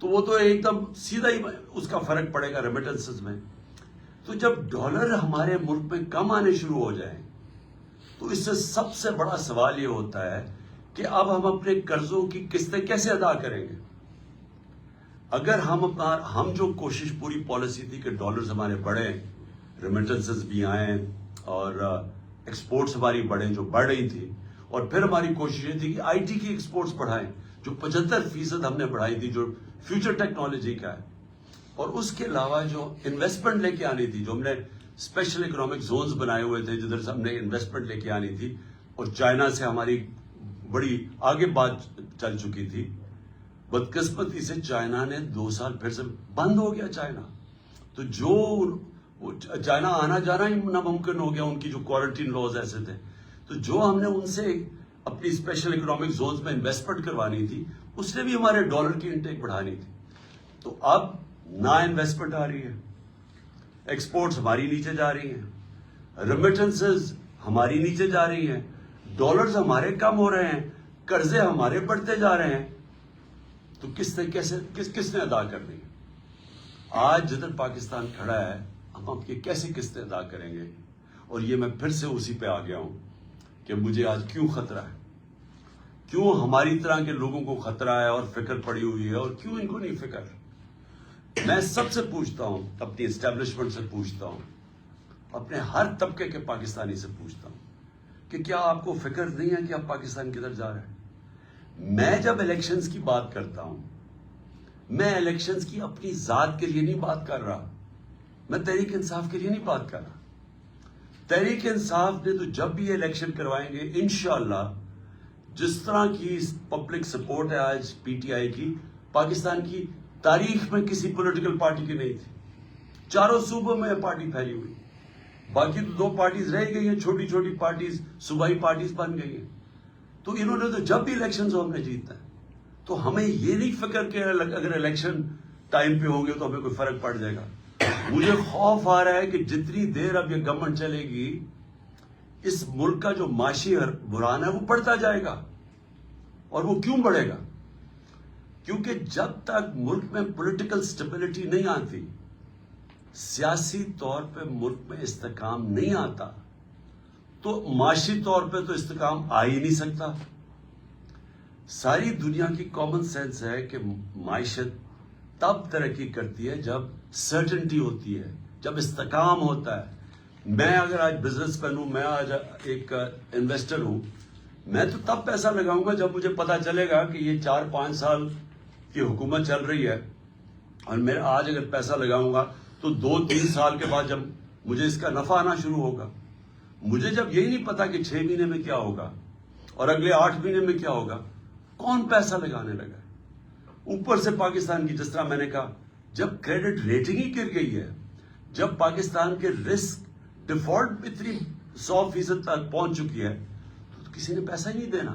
تو وہ تو ایک دم سیدھا ہی اس کا فرق پڑے گا ریمیٹنسز میں. تو جب ڈالر ہمارے ملک میں کم آنے شروع ہو جائیں تو اس سے سب سے بڑا سوال یہ ہوتا ہے کہ اب ہم اپنے قرضوں کی قسطیں کیسے ادا کریں گے. اگر ہم جو کوشش پوری پالیسی تھی کہ ڈالرز ہمارے بڑھیں, ریمیٹنسز بھی آئیں اور ایکسپورٹس ہماری بڑھیں جو بڑھ رہی تھی, اور پھر ہماری کوشش یہ تھی کہ آئی ٹی کی ایکسپورٹس بڑھائیں جو 75% ہم نے بڑھائی تھی, جو فیوچر ٹیکنالوجی کا ہے. اور اس کے علاوہ جو انویسٹمنٹ لے کے آنی تھی, جو ہم نے اسپیشل اکنامک زونز بنائے ہوئے تھے جدھر سے ہم نے انویسٹمنٹ لے کے آنی تھی, اور چائنا سے ہماری بڑی آگے بات چل چکی تھی. بدقسمتی سے چائنا نے 2 سال پھر سے بند ہو گیا چائنا. تو جو چائنا آنا جانا ہی ناممکن ہو گیا, ان کی جو کوارنٹین لاز ایسے تھے. تو جو ہم نے ان سے اپنی اسپیشل اکنامک زونز میں انویسٹمنٹ کروانی تھی, اس نے بھی ہمارے ڈالر کی انٹیک بڑھانی تھی. تو اب نہ انویسٹمنٹ آ رہی ہے, ایکسپورٹس ہماری نیچے جا رہی ہیں, ریمیٹنسز ہماری نیچے جا رہی ہیں, ڈالرز ہمارے کم ہو رہے ہیں, قرضے ہمارے بڑھتے جا رہے ہیں. تو کس نے ادا کرنی ہے؟ آج جدھر پاکستان کھڑا ہے ہم اب یہ کیسے قسطیں ادا کریں گے؟ اور یہ میں پھر سے اسی پہ آ گیا ہوں کہ مجھے آج کیوں خطرہ ہے, کیوں ہماری طرح کے لوگوں کو خطرہ ہے اور فکر پڑی ہوئی ہے, اور کیوں ان کو نہیں فکر. میں سب سے پوچھتا ہوں, اپنی اسٹیبلشمنٹ سے پوچھتا ہوں, اپنے ہر طبقے کے پاکستانی سے پوچھتا ہوں کہ کیا آپ کو فکر نہیں ہے کہ آپ پاکستان کدھر جا رہے ہیں؟ میں جب الیکشنز کی بات کرتا ہوں, میں الیکشنز کی اپنی ذات کے لیے نہیں بات کر رہا, میں تحریک انصاف کے لیے نہیں بات کر رہا. تحریک انصاف نے تو جب بھی الیکشن کروائیں گے انشاءاللہ, جس طرح کی پبلک سپورٹ ہے آج پی ٹی آئی کی, پاکستان کی تاریخ میں کسی پولیٹیکل پارٹی کی نہیں تھی. 4 صوبوں میں پارٹی پھیلی ہوئی, باقی تو 2 پارٹیز رہ گئی ہیں, چھوٹی چھوٹی پارٹیز صوبائی پارٹیز بن گئی ہیں. تو انہوں نے تو جب بھی الیکشنز ہو ہم نے جیتنا ہے. تو ہمیں یہ نہیں فکر کہ اگر الیکشن ٹائم پہ ہوں گے تو ہمیں کوئی فرق پڑ جائے گا. مجھے خوف آ رہا ہے کہ جتنی دیر اب یہ گورنمنٹ چلے گی, اس ملک کا جو معاشی بحران ہے وہ بڑھتا جائے گا. اور وہ کیوں بڑھے گا؟ کیونکہ جب تک ملک میں پولیٹیکل سٹیبلٹی نہیں آتی, سیاسی طور پہ ملک میں استحکام نہیں آتا, تو معاشی طور پہ تو استحکام آ ہی نہیں سکتا. ساری دنیا کی کامن سینس ہے کہ معیشت تب ترقی کرتی ہے جب سرٹنٹی ہوتی ہے, جب استحکام ہوتا ہے. میں اگر آج بزنس مین ہوں, میں آج ایک انویسٹر ہوں, میں تو تب پیسہ لگاؤں گا جب مجھے پتا چلے گا کہ یہ 4-5 سال کی حکومت چل رہی ہے, اور میں آج اگر پیسہ لگاؤں گا تو 2-3 سال کے بعد جب مجھے اس کا نفع آنا شروع ہوگا. مجھے جب یہی نہیں پتا کہ 6 مہینے میں کیا ہوگا اور اگلے 8 مہینے میں کیا ہوگا, کون پیسہ لگانے لگا؟ اوپر سے پاکستان کی, جس طرح میں نے کہا, جب کریڈٹ ریٹنگ ہی گر گئی ہے, جب پاکستان کے رسک ڈیفالٹ اتنی 100% تک پہنچ چکی ہے, تو کسی نے پیسہ ہی نہیں دینا.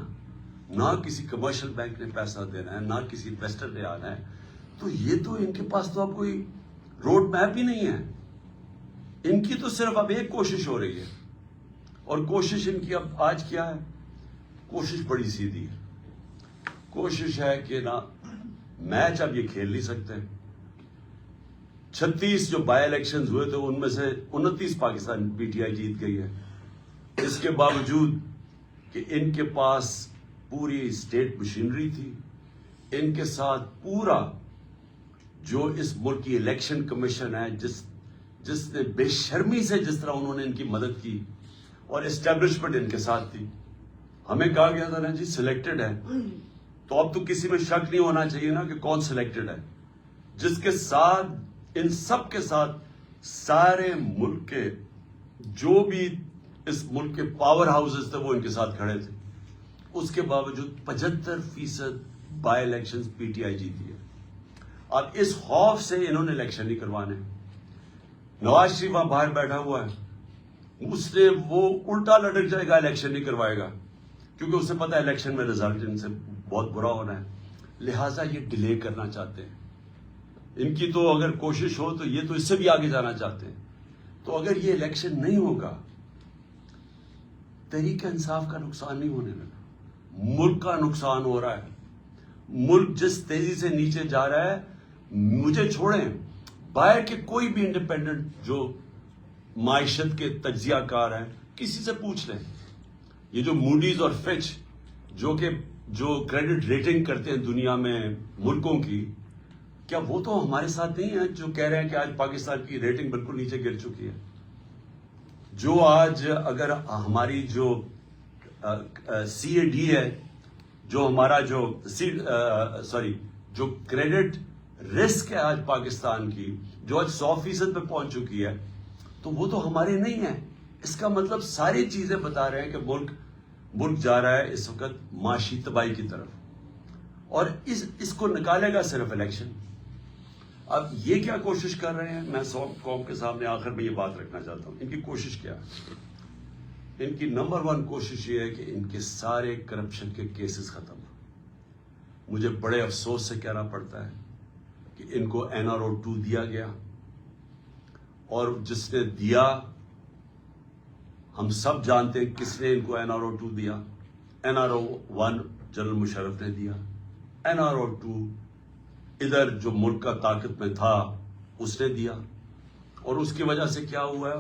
نہ کسی کمرشل بینک نے پیسہ دینا ہے, نہ کسی انویسٹر نے آنا ہے. تو یہ تو ان کے پاس تو اب کوئی روڈ میپ ہی نہیں ہے. ان کی تو صرف اب ایک کوشش ہو رہی ہے, اور کوشش ان کی اب آج کیا ہے؟ کوشش بڑی سیدھی ہے. کوشش ہے کہ نا میچ اب یہ کھیل نہیں سکتے. 36 جو بائی الیکشنز ہوئے تھے ان میں سے 29 پاکستان پی ٹی آئی جیت گئی ہے. اس کے باوجود کہ ان کے پاس پوری اسٹیٹ مشینری تھی, ان کے ساتھ پورا جو اس ملک کی الیکشن کمیشن ہے, جس نے بے شرمی سے جس طرح انہوں نے ان کی مدد کی, اور اسٹیبلشمنٹ ان کے ساتھ تھی. ہمیں کہا گیا تھا نا جی سلیکٹڈ ہے, تو اب تو کسی میں شک نہیں ہونا چاہیے نا کہ کون سلیکٹڈ ہے. جس کے ساتھ, ان سب کے ساتھ سارے ملک کے جو بھی اس ملک کے پاور ہاؤسز تھے وہ ان کے ساتھ کھڑے تھے. اس کے باوجود 75% by elections P T I جیتی ہے. اب اس خوف سے انہوں نے الیکشن نہیں کروانے. نواز شریف وہاں باہر بیٹھا ہوا ہے, اس نے وہ الٹا لٹک جائے گا, الیکشن نہیں کروائے گا, کیونکہ اسے پتا ہے الیکشن میں رزلٹ ان سے بہت برا ہونا ہے. لہٰذا یہ ڈیلے کرنا چاہتے ہیں. ان کی تو اگر کوشش ہو تو یہ تو اس سے بھی آگے جانا چاہتے ہیں. تو اگر یہ الیکشن نہیں ہوگا, تحریک انصاف کا نقصان نہیں ہونے لگا, ملک کا نقصان ہو رہا ہے. ملک جس تیزی سے نیچے جا رہا ہے, مجھے چھوڑیں, باہر کے کوئی بھی انڈیپینڈنٹ جو معیشت کے تجزیہ کار ہیں کسی سے پوچھ لیں. یہ جو موڈیز اور فچ جو کریڈٹ ریٹنگ کرتے ہیں دنیا میں ملکوں کی, کیا وہ تو ہمارے ساتھ نہیں ہیں جو کہہ رہے ہیں کہ آج پاکستان کی ریٹنگ بالکل نیچے گر چکی ہے. جو آج اگر ہماری جو سی اے ڈی ہے, جو ہمارا جو کریڈٹ رسک ہے آج پاکستان کی, جو آج 100% پہ پہنچ چکی ہے, تو وہ تو ہمارے نہیں ہیں. اس کا مطلب ساری چیزیں بتا رہے ہیں کہ ملک جا رہا ہے اس وقت معاشی تباہی کی طرف, اور اس کو نکالے گا صرف الیکشن. اب یہ کیا کوشش کر رہے ہیں, میں قوم کے سامنے آخر میں یہ بات رکھنا چاہتا ہوں. ان کی کوشش کیا ہے؟ ان کی نمبر 1 کوشش یہ ہے کہ ان کے سارے کرپشن کے کیسز ختم ہو. مجھے بڑے افسوس سے کہنا پڑتا ہے کہ ان کو NRO-2 دیا گیا, اور جس نے دیا ہم سب جانتے ہیں کس نے ان کو NRO-2 دیا. NRO-1 جنرل مشرف نے دیا, NRO-2 ادھر جو ملک کا طاقت میں تھا اس نے دیا. اور اس کی وجہ سے کیا ہوا ہے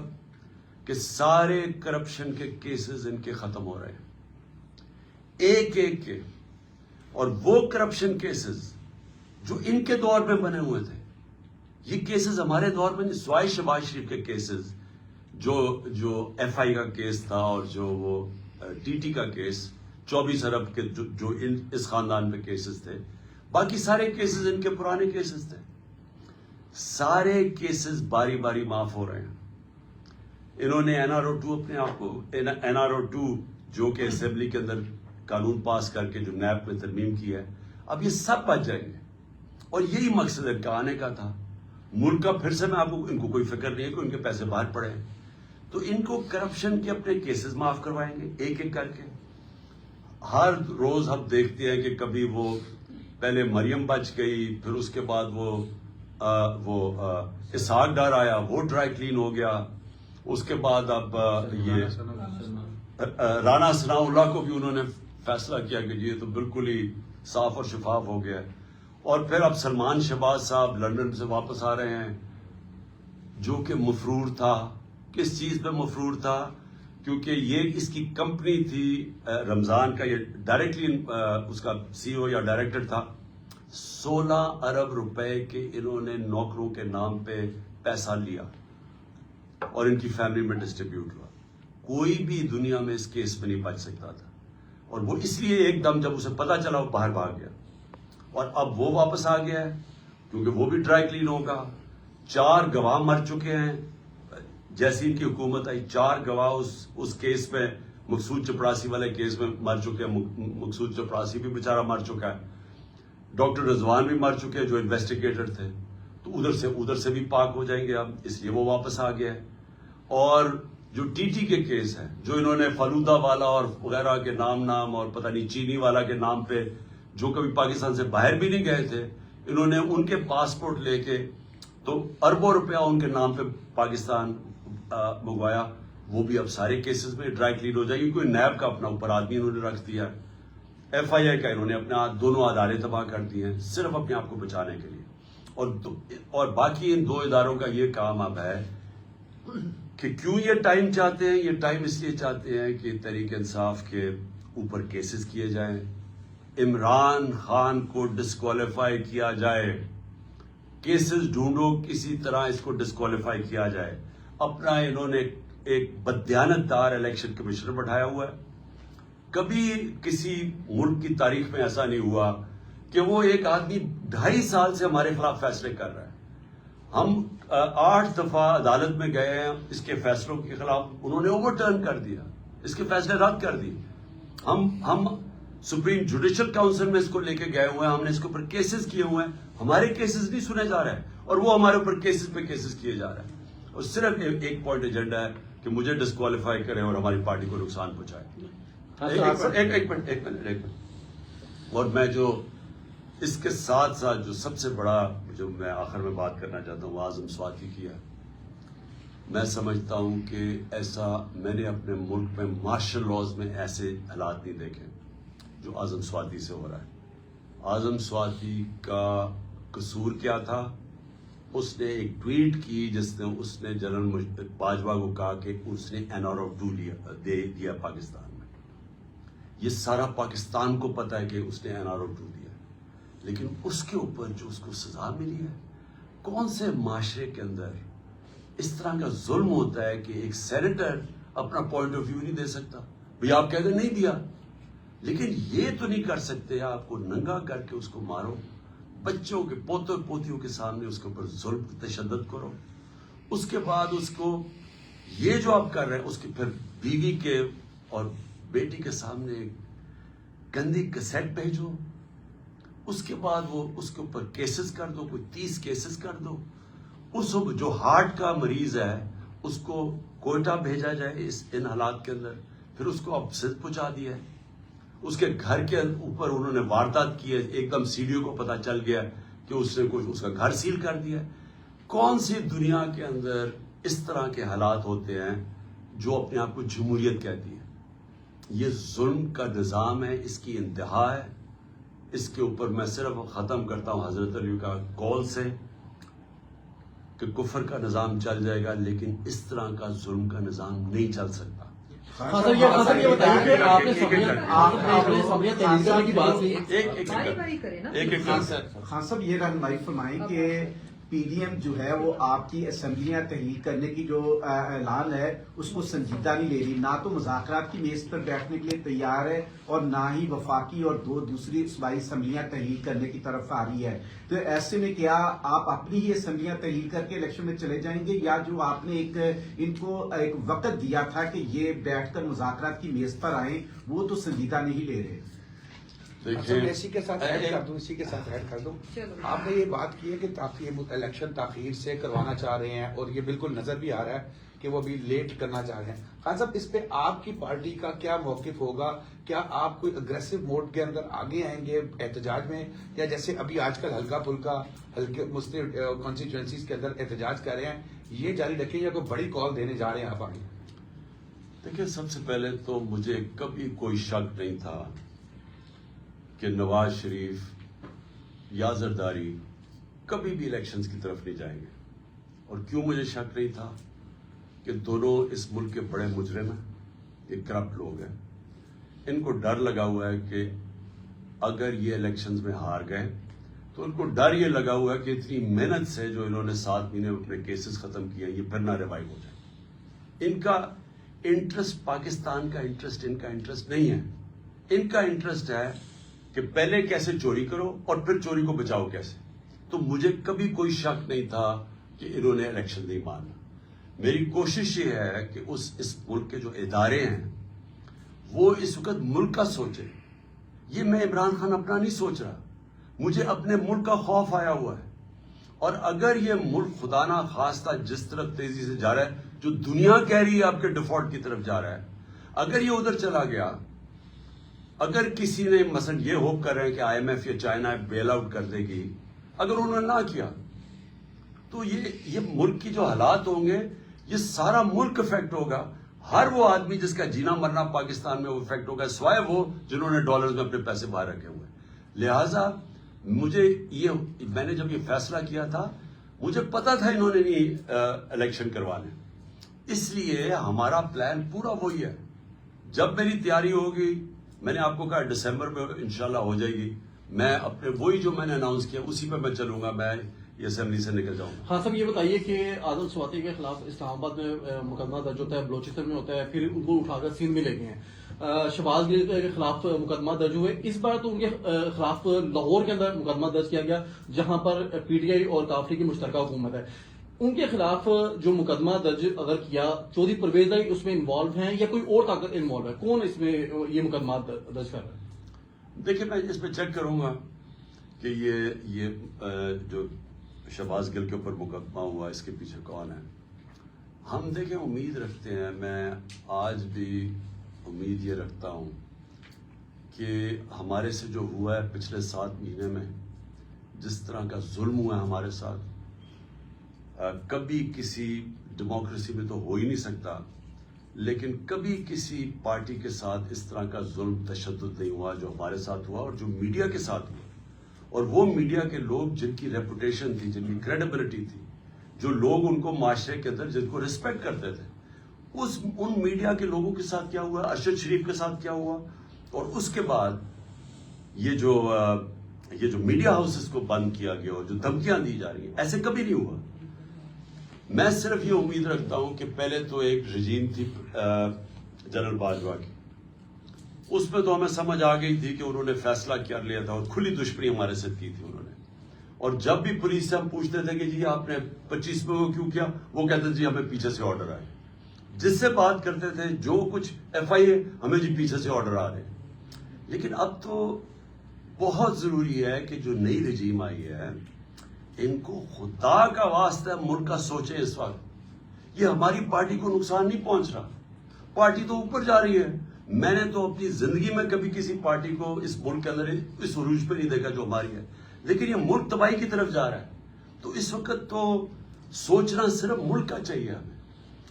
کہ سارے کرپشن کے کیسز ان کے ختم ہو رہے ہیں ایک ایک کے. اور وہ کرپشن کیسز جو ان کے دور میں بنے ہوئے تھے, یہ کیسز ہمارے دور میں نہیں. سوائے شہباز شریف کے کیسز, جو ایف آئی کا کیس تھا, اور جو وہ ٹی ٹی کا کیس, 24 ارب کے جو اس خاندان پہ کیسز تھے, باقی سارے کیسز ان کے پرانے کیسز تھے. سارے کیسز باری باری معاف ہو رہے ہیں. انہوں نے NRO-2 اپنے آپ کو NRO-2 جو کہ اسمبلی کے اندر قانون پاس کر کے جو نیب میں ترمیم کی ہے, اب یہ سب بچ جائیں گے. اور یہی مقصد ان کا آنے کا تھا. ملک کا پھر سے ان کو کوئی فکر نہیں ہے کہ ان کے پیسے باہر پڑے ہیں, تو ان کو کرپشن کے اپنے کیسز معاف کروائیں گے ایک ایک کر کے. ہر روز ہم دیکھتے ہیں کہ کبھی وہ پہلے مریم بچ گئی, پھر اس کے بعد وہ اسحاق ڈار آیا, وہ ڈرائی کلین ہو گیا. اس کے بعد اب یہ رانا ثناء اللہ کو بھی انہوں نے فیصلہ کیا کہ یہ تو بالکل ہی صاف اور شفاف ہو گیا. اور پھر اب سلمان شہباز صاحب لندن سے واپس آ رہے ہیں, جو کہ مفرور تھا. کس چیز پہ مفرور تھا؟ کیونکہ یہ اس کی کمپنی تھی رمضان کا, یہ ڈائریکٹلی اس کا CEO یا ڈائریکٹر تھا. 16 ارب روپے کے انہوں نے نوکروں کے نام پہ پیسہ لیا, اور ان کی فیملی میں ڈسٹریبیوٹ ہوا. کوئی بھی دنیا میں اس کیس میں نہیں بچ سکتا تھا, اور وہ اس لیے ایک دم جب اسے پتا چلا وہ باہر بھاگ گیا, اور اب وہ واپس آ گیا ہے کیونکہ وہ بھی ڈرائی کلین ہوگا. 4 گواہ مر چکے ہیں جیسی ان کی حکومت آئی. 4 گواہ اس کیس میں, مقصود چپڑاسی والے کیس میں مر چکے ہیں. مقصود چپڑاسی بھی بیچارہ مر چکا ہے, ڈاکٹر رضوان بھی مر چکے ہیں جو انویسٹیگیٹر تھے. تو ادھر سے بھی پاک ہو جائیں گے اب, اس لیے وہ واپس آ گیا ہے. اور جو ٹی ٹی کے کیس ہے, جو انہوں نے فلودہ والا اور وغیرہ کے نام اور پتہ نہیں چینی والا کے نام پہ جو کبھی پاکستان سے باہر بھی نہیں گئے تھے, انہوں نے ان کے پاسپورٹ لے کے تو اربوں روپیہ ان کے نام پہ پاکستان منگوایا. وہ بھی اب سارے کیسز میں ڈرائی کلین ہو جائے گی. کوئی نیب کا اپنا اوپر آدمی انہوں نے رکھ دیا, ایف آئی آئی کا انہوں نے اپنے دونوں ادارے تباہ کر دیے ہیں صرف اپنے آپ کو بچانے کے لیے. اور باقی ان 2 اداروں کا یہ کام اب ہے کہ کیوں یہ ٹائم چاہتے ہیں. یہ ٹائم اس لیے چاہتے ہیں کہ تحریک انصاف کے اوپر کیسز کیے جائیں, عمران خان کو ڈسکوالیفائی کیا جائے, کیسز ڈھونڈو کسی طرح اس کو ڈسکوالیفائی کیا جائے. اپنا انہوں نے ایک بددیانت دار الیکشن کمشنر بٹھایا ہوا ہے. کبھی کسی ملک کی تاریخ میں ایسا نہیں ہوا کہ وہ ایک آدمی 2.5 سال سے ہمارے خلاف فیصلے کر رہا ہے. ہم 8 دفعہ عدالت میں گئے ہیں اس کے فیصلوں کے خلاف, انہوں نے اوور ٹرن کر دیا, اس کے فیصلے رد کر دیے. ہم سپریم جوڈیشل کاؤنسل میں اس کو لے کے گئے ہوئے ہیں, ہم نے اس کے اوپر کیسز کیے ہوئے ہیں. ہمارے کیسز نہیں سنے جا رہے ہیں اور وہ ہمارے اوپر کیسز پہ کیسز کیے جا رہے ہیں. اور صرف ایک پوائنٹ ایجنڈا ہے کہ مجھے ڈسکوالیفائی کرے اور ہماری پارٹی کو نقصان پہنچائے. ایک منٹ. اور میں جو اس کے ساتھ جو سب سے بڑا جو میں آخر میں بات کرنا چاہتا ہوں وہ اعظم سواتی کی ہے. میں سمجھتا ہوں کہ ایسا میں نے اپنے ملک میں مارشل لاز میں ایسے حالات نہیں دیکھے جو اعظم سواتی سے ہو رہا ہے. اعظم سواتی کا قصور کیا تھا؟ اس نے ایک ٹویٹ کی جس نے اس نے جنرل باجوہ کو کہا کہ اس نے NR-2 دے دیا پاکستان میں. یہ سارا پاکستان کو پتا ہے کہ اس نے NR-2 دیا, لیکن اس کے اوپر جو اس کو سزا ملی ہے, کون سے معاشرے کے اندر اس طرح کا ظلم ہوتا ہے کہ ایک سینیٹر اپنا پوائنٹ آف ویو نہیں دے سکتا؟ بھئی آپ کہہ دیں نہیں دیا, لیکن یہ تو نہیں کر سکتے آپ کو ننگا کر کے اس کو مارو, بچوں کے پوتوں پوتیوں کے سامنے اس کے اوپر ظلم تشدد کرو, اس کے بعد اس کو یہ جو آپ کر رہے ہیں اس کے پھر بیوی کے اور بیٹی کے سامنے گندی کیسٹ بھیجو, اس کے بعد وہ اس کے اوپر کیسز کر دو, کوئی 30 کیسز کر دو. اس جو ہارٹ کا مریض ہے اس کو کوئٹہ بھیجا جائے ان حالات کے اندر, پھر اس کو اب سندھ پہنچا دیا ہے. اس کے گھر کے اوپر انہوں نے واردات کی ہے, ایک دم CDO کو پتا چل گیا کہ اس نے کچھ اس کا گھر سیل کر دیا ہے. کون سی دنیا کے اندر اس طرح کے حالات ہوتے ہیں جو اپنے آپ کو جمہوریت کہتی ہے؟ یہ ظلم کا نظام ہے, اس کی انتہا ہے. اس کے اوپر میں صرف ختم کرتا ہوں حضرت علی کا قول سے کہ کفر کا نظام چل جائے گا لیکن اس طرح کا ظلم کا نظام نہیں چل سکتا. خان صاحب یہ رہنمائی فرمائیں کہ PDM جو ہے وہ آپ کی اسمبلیاں تحلیل کرنے کی جو اعلان ہے اس کو سنجیدہ نہیں لے رہی, نہ تو مذاکرات کی میز پر بیٹھنے کے لیے تیار ہے اور نہ ہی وفاقی اور 2 دوسری صوبائی اسمبلیاں تحلیل کرنے کی طرف آ رہی ہے. تو ایسے میں کیا آپ اپنی ہی اسمبلیاں تحلیل کر کے الیکشن میں چلے جائیں گے, یا جو آپ نے ان کو ایک وقت دیا تھا کہ یہ بیٹھ کر مذاکرات کی میز پر آئیں وہ تو سنجیدہ نہیں لے رہے؟ اسی کے ساتھ ایڈ کر دوں. آپ نے یہ بات کی ہے کہ الیکشن تاخیر سے کروانا چاہ رہے ہیں اور یہ بالکل نظر بھی آ رہا ہے کہ وہ ابھی لیٹ کرنا چاہ رہے ہیں. خان صاحب اس پہ آپ کی پارٹی کا کیا موقف ہوگا؟ کیا آپ کوئی اگریسو موڈ کے اندر آگے آئیں گے احتجاج میں, یا جیسے ابھی آج کل ہلکا پھلکا ہلکے مسلم کانسٹیچوئنسیز کے اندر احتجاج کر رہے ہیں, یہ جاری رکھیں یا کوئی بڑی کال دینے جا رہے ہیں آپ آگے؟ دیکھیں, سب سے پہلے تو مجھے کبھی کوئی شک نہیں تھا کہ نواز شریف یا زرداری کبھی بھی الیکشنز کی طرف نہیں جائیں گے. اور کیوں مجھے شک نہیں تھا؟ کہ دونوں اس ملک کے بڑے مجرم ہیں, یہ کرپٹ لوگ ہیں. ان کو ڈر لگا ہوا ہے کہ اگر یہ الیکشنز میں ہار گئے تو ان کو ڈر یہ لگا ہوا ہے کہ اتنی محنت سے جو انہوں نے 7 مہینے میں اپنے کیسز ختم کیے یہ پھر نہ ریوائیو ہو جائے. ان کا انٹرسٹ پاکستان کا انٹرسٹ ان کا انٹرسٹ نہیں ہے. ان کا انٹرسٹ ہے کہ پہلے کیسے چوری کرو اور پھر چوری کو بچاؤ کیسے. تو مجھے کبھی کوئی شک نہیں تھا کہ انہوں نے الیکشن نہیں ماننا. میری کوشش یہ ہے کہ اس ملک کے جو ادارے ہیں وہ اس وقت ملک کا سوچے. یہ میں عمران خان اپنا نہیں سوچ رہا, مجھے اپنے ملک کا خوف آیا ہوا ہے. اور اگر یہ ملک خدا نہ خواستہ جس طرف تیزی سے جا رہا ہے, جو دنیا کہہ رہی ہے آپ کے ڈیفالٹ کی طرف جا رہا ہے, اگر یہ ادھر چلا گیا, اگر کسی نے مثلا یہ ہوپ کر رہے ہیں کہ آئی ایم ایف یا چائنا بیل آؤٹ کر دے گی, اگر انہوں نے نہ کیا تو یہ ملک کی جو حالات ہوں گے یہ سارا ملک افیکٹ ہوگا. ہر وہ آدمی جس کا جینا مرنا پاکستان میں وہ افیکٹ ہوگا, سوائے وہ جنہوں نے ڈالرز میں اپنے پیسے باہر رکھے ہوئے. لہٰذا میں نے جب یہ فیصلہ کیا تھا مجھے پتا تھا انہوں نے نہیں الیکشن کروانے, اس لیے ہمارا پلان پورا وہی ہے. جب میری تیاری ہوگی, میں نے آپ کو کہا دسمبر میں انشاءاللہ ہو جائے گی, میں اپنے وہی جو میں نے اناؤنس کیا اسی پہ میں چلوں گا, میں یہ اسمبلی سے نکل جاؤں گا. ہاں صاحب یہ بتائیے کہ عادل سواتی کے خلاف اسلام آباد میں مقدمہ درج ہوتا ہے, بلوچستان میں ہوتا ہے, پھر ان کو اٹھا کر سندھ میں لے گئے ہیں. شہباز گل کے خلاف مقدمہ درج ہوئے, اس بار تو ان کے خلاف لاہور کے اندر مقدمہ درج کیا گیا جہاں پر پی ٹی آئی اور کافری کی مشترکہ حکومت ہے. ان کے خلاف جو مقدمہ درج اگر کیا, چودھری پرویز بھائی اس میں انوالو ہیں یا کوئی اور طاقت انوالو ہے, کون اس میں یہ مقدمہ درج کر رہا ہے؟ دیکھیں میں اس پہ چیک کروں گا کہ یہ جو شہباز گل کے اوپر مقدمہ ہوا اس کے پیچھے کون ہے. ہم دیکھیں امید رکھتے ہیں, میں آج بھی امید یہ رکھتا ہوں کہ ہمارے سے جو ہوا ہے پچھلے 7 مہینے میں, جس طرح کا ظلم ہوا ہے ہمارے ساتھ, کبھی کسی ڈیموکریسی میں تو ہو ہی نہیں سکتا, لیکن کبھی کسی پارٹی کے ساتھ اس طرح کا ظلم تشدد نہیں ہوا جو ہمارے ساتھ ہوا اور جو میڈیا کے ساتھ ہوا. اور وہ میڈیا کے لوگ جن کی ریپوٹیشن تھی, جن کی کریڈیبلٹی تھی, جو لوگ ان کو معاشرے کے اندر جن کو ریسپیکٹ کرتے تھے, ان میڈیا کے لوگوں کے ساتھ کیا ہوا, ارشد شریف کے ساتھ کیا ہوا. اور اس کے بعد یہ جو میڈیا ہاؤسز کو بند کیا گیا اور جو دھمکیاں دی جا رہی ہیں, ایسے کبھی نہیں ہوا. میں صرف یہ امید رکھتا ہوں کہ پہلے تو ایک رجیم تھی جنرل باجوہ کی, اس پہ تو ہمیں سمجھ آ گئی تھی کہ انہوں نے فیصلہ کر لیا تھا اور کھلی دشمنی ہمارے ساتھ کی تھی انہوں نے. اور جب بھی پولیس سے ہم پوچھتے تھے کہ جی آپ نے 25 میں وہ کیوں کیا, وہ کہتے تھے جی ہمیں پیچھے سے آرڈر آئے. جس سے بات کرتے تھے جو کچھ ایف آئی اے, ہمیں جی پیچھے سے آرڈر آ رہے ہیں. لیکن اب تو بہت ضروری ہے کہ جو نئی رجیم آئی ہے ان کو خدا کا واسطہ ملک کا سوچے. اس وقت یہ ہماری پارٹی کو نقصان نہیں پہنچ رہا, پارٹی تو اوپر جا رہی ہے. میں نے تو اپنی زندگی میں کبھی کسی پارٹی کو اس ملک کے اندر اس عروج پہ نہیں دیکھا جو ہماری ہے, لیکن یہ ملک تباہی کی طرف جا رہا ہے. تو اس وقت تو سوچنا صرف ملک کا چاہیے ہمیں,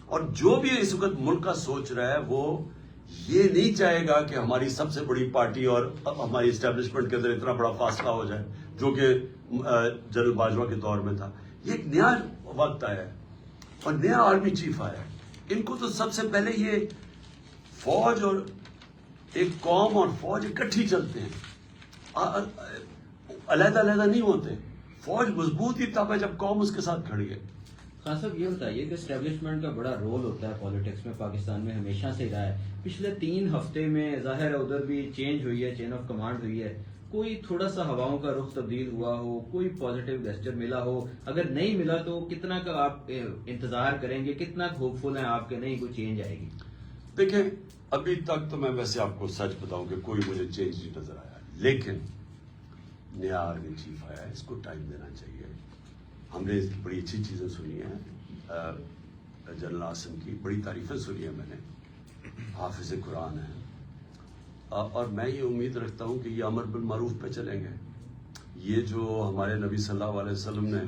اور جو بھی اس وقت ملک کا سوچ رہا ہے وہ یہ نہیں چاہے گا کہ ہماری سب سے بڑی پارٹی اور ہماری اسٹیبلشمنٹ کے اندر اتنا بڑا فاصلہ ہو جائے جو کہ جنرل باجوہ کے دور میں تھا. یہ ایک نیا وقت آیا ہے اور نیا آرمی چیف آیا ہے. ان کو تو سب سے پہلے یہ فوج اور ایک قوم اور فوج اکٹھی چلتے ہیں, علیحدہ علیحدہ نہیں ہوتے. فوج مضبوط ہی تب ہے جب قوم اس کے ساتھ کھڑی ہے. خان صاحب یہ بتائیے کہ اسٹیبلشمنٹ کا بڑا رول ہوتا ہے پالیٹکس میں, پاکستان میں ہمیشہ سے رہا ہے. پچھلے 3 ہفتے میں ظاہر ہے ادھر بھی چینج ہوئی ہے, چین آف کمانڈ ہوئی ہے, کوئی تھوڑا سا ہواؤں کا رخ تبدیل ہوا ہو, کوئی پازیٹیو گیسچر ملا ہو؟ اگر نہیں ملا تو کتنا کا آپ انتظار کریں گے, کتنا ہوپ فل ہیں آپ کے نہیں کوئی چینج آئے گی؟ دیکھیں ابھی تک تو میں ویسے آپ کو سچ بتاؤں کہ کوئی مجھے چینج نہیں نظر آیا, لیکن نیا آرمی چیف آیا ہے, اس کو ٹائم دینا چاہیے. ہم نے اس کی بڑی اچھی چیزیں سنی ہیں, جنرل عاصم کی بڑی تعریفیں سنی ہیں میں نے, حافظ قرآن ہیں, اور میں یہ امید رکھتا ہوں کہ یہ امر بالمعروف پہ چلیں گے. یہ جو ہمارے نبی صلی اللہ علیہ وسلم نے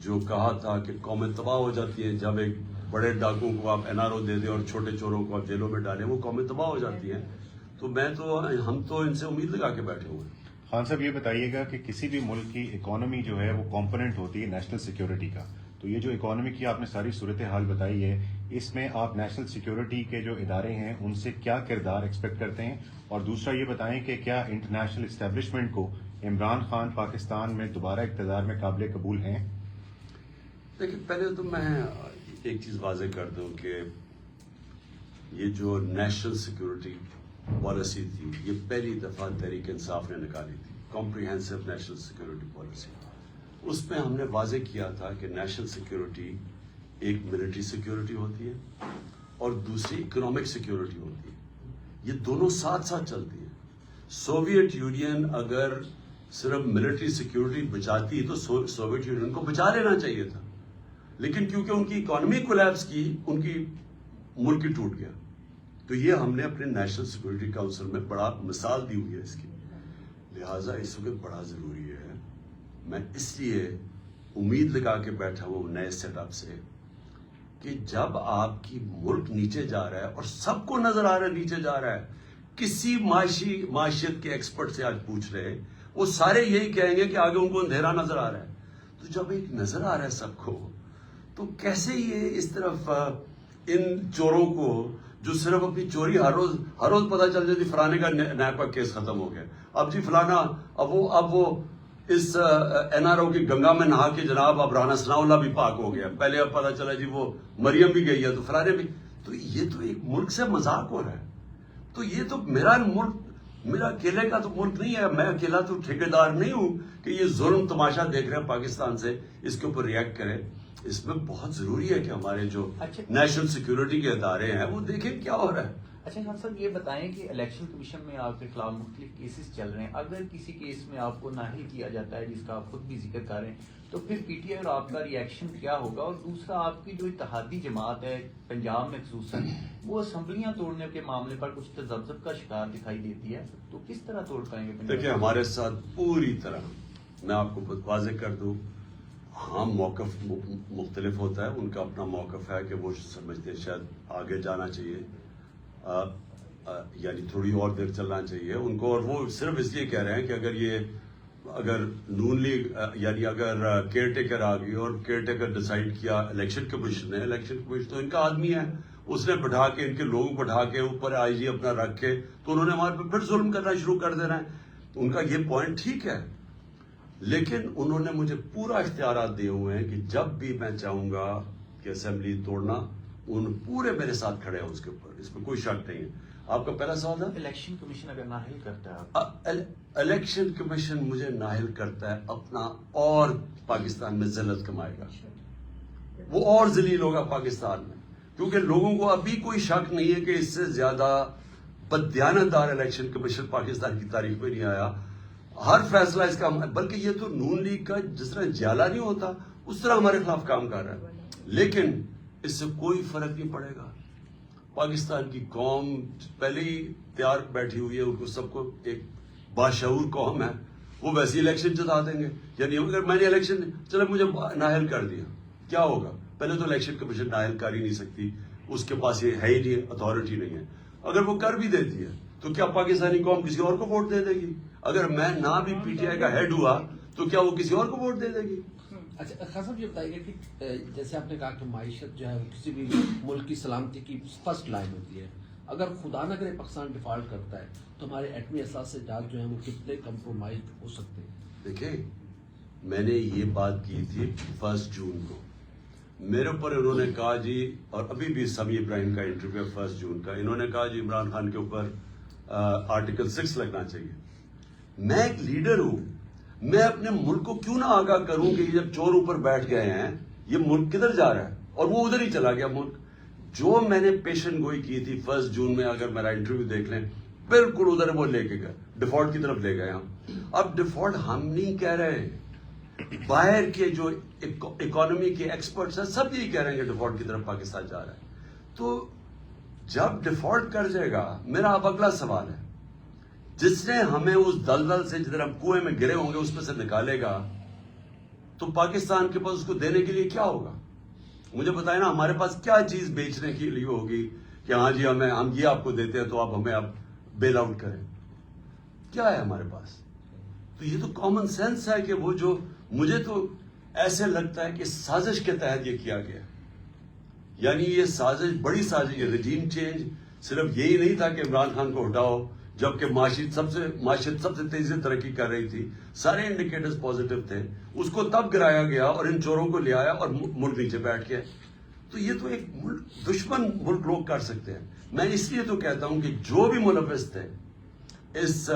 جو کہا تھا کہ قومیں تباہ ہو جاتی ہیں جب ایک بڑے ڈاکوں کو آپ این آر او دے دیں اور چھوٹے چوروں کو آپ جیلوں میں ڈالیں, وہ قومیں تباہ ہو جاتی ہیں. تو ہم تو ان سے امید لگا کے بیٹھے ہوئے ہیں. خان صاحب یہ بتائیے گا کہ کسی بھی ملک کی اکانومی جو ہے وہ کمپوننٹ ہوتی ہے نیشنل سیکیورٹی کا, تو یہ جو اکانومی کی آپ نے ساری صورتحال بتائی ہے, اس میں آپ نیشنل سیکیورٹی کے جو ادارے ہیں ان سے کیا کردار ایکسپیکٹ کرتے ہیں؟ اور دوسرا یہ بتائیں کہ کیا انٹرنیشنل اسٹیبلشمنٹ کو عمران خان پاکستان میں دوبارہ اقتدار میں قابل قبول ہیں؟ دیکھیں پہلے تو میں ایک چیز واضح کر دوں کہ یہ جو نیشنل سیکورٹی پالیسی تھی یہ پہلی دفعہ تحریک انصاف نے نکالی تھی، کمپریہنسو نیشنل سیکورٹی پالیسی. اس میں ہم نے واضح کیا تھا کہ نیشنل سیکورٹی ایک ملٹری سیکورٹی ہوتی ہے اور دوسری اکنامک سیکورٹی ہوتی ہے. یہ دونوں ساتھ ساتھ چلتی ہیں. سوویت یونین اگر صرف ملٹری سیکورٹی بچاتی تو سوویت یونین کو بچا لینا چاہیے تھا، لیکن کیونکہ ان کی اکانومی کولیپس کی، ان کی ملک ہی ٹوٹ گیا. تو یہ ہم نے اپنے نیشنل سیکورٹی کاؤنسل میں بڑا مثال دی ہوئی ہے اس کی. لہٰذا اس وقت بڑا ضروری ہے، میں اس لیے امید لگا کے بیٹھا ہوں نئے سیٹ اپ سے کہ جب آپ کی ملک نیچے جا رہا ہے اور سب کو نظر آ رہا ہے نیچے جا رہا ہے، کسی معیشت کے ایکسپرٹ سے آج پوچھ رہے وہ سارے یہی کہیں گے کہ آگے ان کو اندھیرا نظر آ رہا ہے. تو جب ایک نظر آ رہا ہے سب کو، تو کیسے یہ اس طرف ان چوروں کو جو صرف اپنی چوری ہر روز پتہ چل جاتی، فلانے کا نیپا کیس ختم ہو گیا، اب جی فلانا اب وہ اس این آر او کی گنگا میں نہا کے جناب اب رانا ثناء اللہ بھی پاک ہو گیا، پہلے اب پتہ چلا جی وہ مریم بھی گئی ہے تو فلانے بھی. تو یہ تو ایک ملک سے مذاق ہو رہا ہے. تو یہ تو میرا ملک، میرا اکیلے کا تو ملک نہیں ہے، میں اکیلا تو ٹھیکیدار نہیں ہوں کہ یہ ظلم تماشا دیکھ رہے ہیں پاکستان سے اس کے اوپر ریئیکٹ کرے. اس میں بہت ضروری ہے کہ ہمارے جو نیشنل سیکورٹی کے ادارے ہیں وہ دیکھیں کیا ہو رہا ہے. اچھا خان صاحب یہ بتائیں کہ الیکشن کمیشن میں آپ کے خلاف مختلف کیسز چل رہے ہیں، اگر کسی کیس میں آپ کو نااہل کیا جاتا ہے جس کا آپ خود بھی ذکر کر رہے ہیں، تو پھر پی ٹی آئی اور آپ کا ری ایکشن کیا ہوگا؟ اور دوسرا، آپ کی جو اتحادی جماعت ہے پنجاب میں خصوصاً، وہ اسمبلیاں توڑنے کے معاملے پر کچھ تذبذب کا شکار دکھائی دیتی ہے، تو کس طرح توڑ پائیں گے؟ دیکھیں ہمارے ساتھ پوری طرح، میں آپ کو واضح کر دوں، ہاں موقف مختلف ہوتا ہے، ان کا اپنا موقف ہے کہ وہ سمجھتے ہیں شاید آگے جانا چاہیے، یعنی تھوڑی اور دیر چلنا چاہیے ان کو، اور وہ صرف اس لیے کہہ رہے ہیں کہ اگر نون لیگ یعنی اگر کیئر ٹیکر آ گئی اور کیئر ٹیکر ڈیسائیڈ کیا الیکشن کمیشن نے، الیکشن کمیشن تو ان کا آدمی ہے، اس نے بٹھا کے ان کے لوگوں بٹھا کے اوپر آئی جی اپنا رکھ کے تو انہوں نے ہمارے پہ پھر ظلم کرنا شروع کر دینا ہے. ان کا یہ پوائنٹ ٹھیک ہے، لیکن انہوں نے مجھے پورا اختیارات دیے ہوئے ہیں کہ جب بھی میں چاہوں گا کہ اسمبلی توڑنا، ان پورے میرے ساتھ کھڑے ہیں اس کے اوپر، اس میں کوئی شک نہیں ہے. آپ کا پہلا سوال ہے الیکشن کمیشن اگر نااہل کرتا ہے، الیکشن کمیشن مجھے نااہل کرتا ہے اپنا اور پاکستان میں ذلت کمائے گا، وہ اور ذلیل ہوگا پاکستان میں، کیونکہ لوگوں کو ابھی کوئی شک نہیں ہے کہ اس سے زیادہ بددیانتدار الیکشن کمیشن پاکستان کی تاریخ میں نہیں آیا. ہر فیصلہ اس کا، بلکہ یہ تو نون لیگ کا جس طرح جالا نہیں ہوتا اس طرح ہمارے خلاف کام کر رہا ہے، لیکن اس سے کوئی فرق نہیں پڑے گا. پاکستان کی قوم پہلے ہی تیار بیٹھی ہوئی ہے، ان کو سب کو ایک باشعور قوم ہے، وہ ویسی الیکشن جتا دیں گے. یعنی اگر میں نے الیکشن چلے مجھے نااہل کر دیا، کیا ہوگا؟ پہلے تو الیکشن کمیشن نااہل کر ہی نہیں سکتی، اس کے پاس یہ ہے ہی نہیں، اتھارٹی نہیں ہے. اگر وہ کر بھی دیتی ہے تو کیا پاکستانی قوم کسی اور کو ووٹ دے دے گی؟ اگر میں نہ بھی پی ٹی آئی کا ہیڈ ہوا تو کیا وہ کسی اور کو ووٹ دے دے گی؟ اچھا خان صاحب یہ بتائیے کہ جیسے آپ نے کہا کہ معیشت جو ہے وہ کسی بھی ملک کی سلامتی کی فرسٹ لائن ہوتی ہے، اگر خدا نہ کرے پاکستان ڈیفالٹ کرتا ہے تو ہمارے ایٹمی اثاثے جات جو ہیں وہ کتنے کمپرومائز ہو سکتے ہیں؟ دیکھیں میں نے یہ بات کی تھی 1 جون کو، میرے اوپر انہوں نے کہا جی، اور ابھی بھی سمیع ابراہیم کا انٹرویو 1 جون کا، انہوں نے کہا جی عمران خان کے اوپر آرٹیکل 6 لگنا چاہیے. میں ایک لیڈر ہوں، میں اپنے ملک کو کیوں نہ آگاہ کروں کہ جب چور اوپر بیٹھ گئے ہیں یہ ملک کدھر جا رہا ہے، اور وہ ادھر ہی چلا گیا ملک. جو میں نے پیشن گوئی کی تھی 1 جون میں، اگر میرا انٹرویو دیکھ لیں، بالکل ادھر وہ لے کے گئے، ڈیفالٹ کی طرف لے گئے ہم. اب ڈیفالٹ ہم نہیں کہہ رہے، باہر کے جو اکانومی کے ایکسپرٹس ہیں سب یہی کہہ رہے ہیں کہ ڈیفالٹ کی طرف پاکستان جا رہا ہے. تو جب ڈیفالٹ کر جائے گا، میرا اب اگلا سوال ہے، جس نے ہمیں اس دلدل سے جدھر ہم کنویں میں گرے ہوں گے اس میں سے نکالے گا، تو پاکستان کے پاس اس کو دینے کے لیے کیا ہوگا؟ مجھے بتائیں نا، ہمارے پاس کیا چیز بیچنے کے لیے ہوگی کہ ہاں جی ہم یہ آپ کو دیتے ہیں تو آپ ہمیں اب بیل آؤٹ کریں؟ کیا ہے ہمارے پاس؟ تو یہ تو کامن سینس ہے کہ وہ جو مجھے تو ایسے لگتا ہے کہ سازش کے تحت یہ کیا گیا، یعنی یہ سازش بڑی سازش ہے. رجیم چینج صرف یہی نہیں تھا کہ عمران خان کو ہٹاؤ، جبکہ معیشت سب سے تیزی سے ترقی کر رہی تھی، سارے انڈیکیٹرز پازیٹیو تھے، اس کو تب گرایا گیا اور ان چوروں کو لے آیا اور ملک نیچے بیٹھ گیا. تو یہ تو ایک دشمن ملک لوگ کر سکتے ہیں. میں اس لیے تو کہتا ہوں کہ جو بھی ملوث تھے اس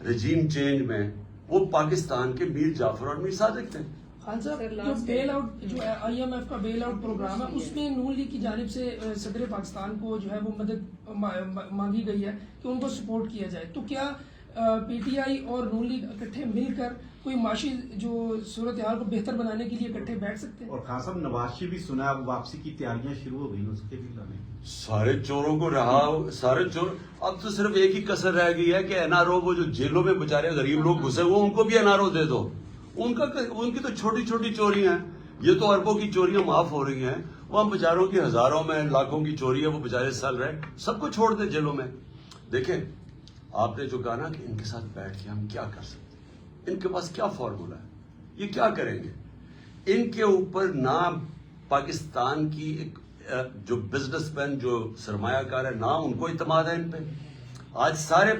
رجیم چینج میں وہ پاکستان کے میر جعفر اور میر صادق تھے. خان صاحب جو بیل آؤٹ جو آئی ایم ایف کا بیل آؤٹ پروگرام ہے اس میں نون لیگ کی جانب سے صدر پاکستان کو جو ہے وہ مدد مانگی گئی ہے کہ ان کو سپورٹ کیا جائے. تو کیا پی ٹی آئی اور نون لیگ اکٹھے مل کر کوئی معاشی جو صورتحال کو بہتر بنانے کے لیے اکٹھے بیٹھ سکتے ہیں؟ اور خان صاحب نواز شریف بھی سنا اب واپسی کی تیاریاں شروع ہو گئی ہیں اس کے بھی لانے. سارے چوروں کو رہا, سارے چور, اب تو صرف ایک ہی کسر رہ گئی ہے کہ این آر او وہ جو جیلوں میں بیچارے غریب لوگ گھسے وہ ان کو بھی این آر او دے دو. ان کی تو چھوٹی چھوٹی چوریاں ہیں, یہ تو اربوں کی چوریاں معاف ہو رہی ہیں, وہاں بیچاروں کی ہزاروں میں لاکھوں کی چوری ہے, وہ بیچارے سل رہے, سب کو چھوڑ دیں جیلوں میں. دیکھیں آپ نے جو کہا نا کہ ان کے ساتھ بیٹھ کے ہم کیا کر سکتے ہیں, ان کے پاس کیا فارمولا ہے, یہ کیا کریں گے. ان کے اوپر نہ پاکستان کی ایک جو بزنس مین جو سرمایہ کار ہے نہ ان کو اعتماد ہے ان پہ. آج سارے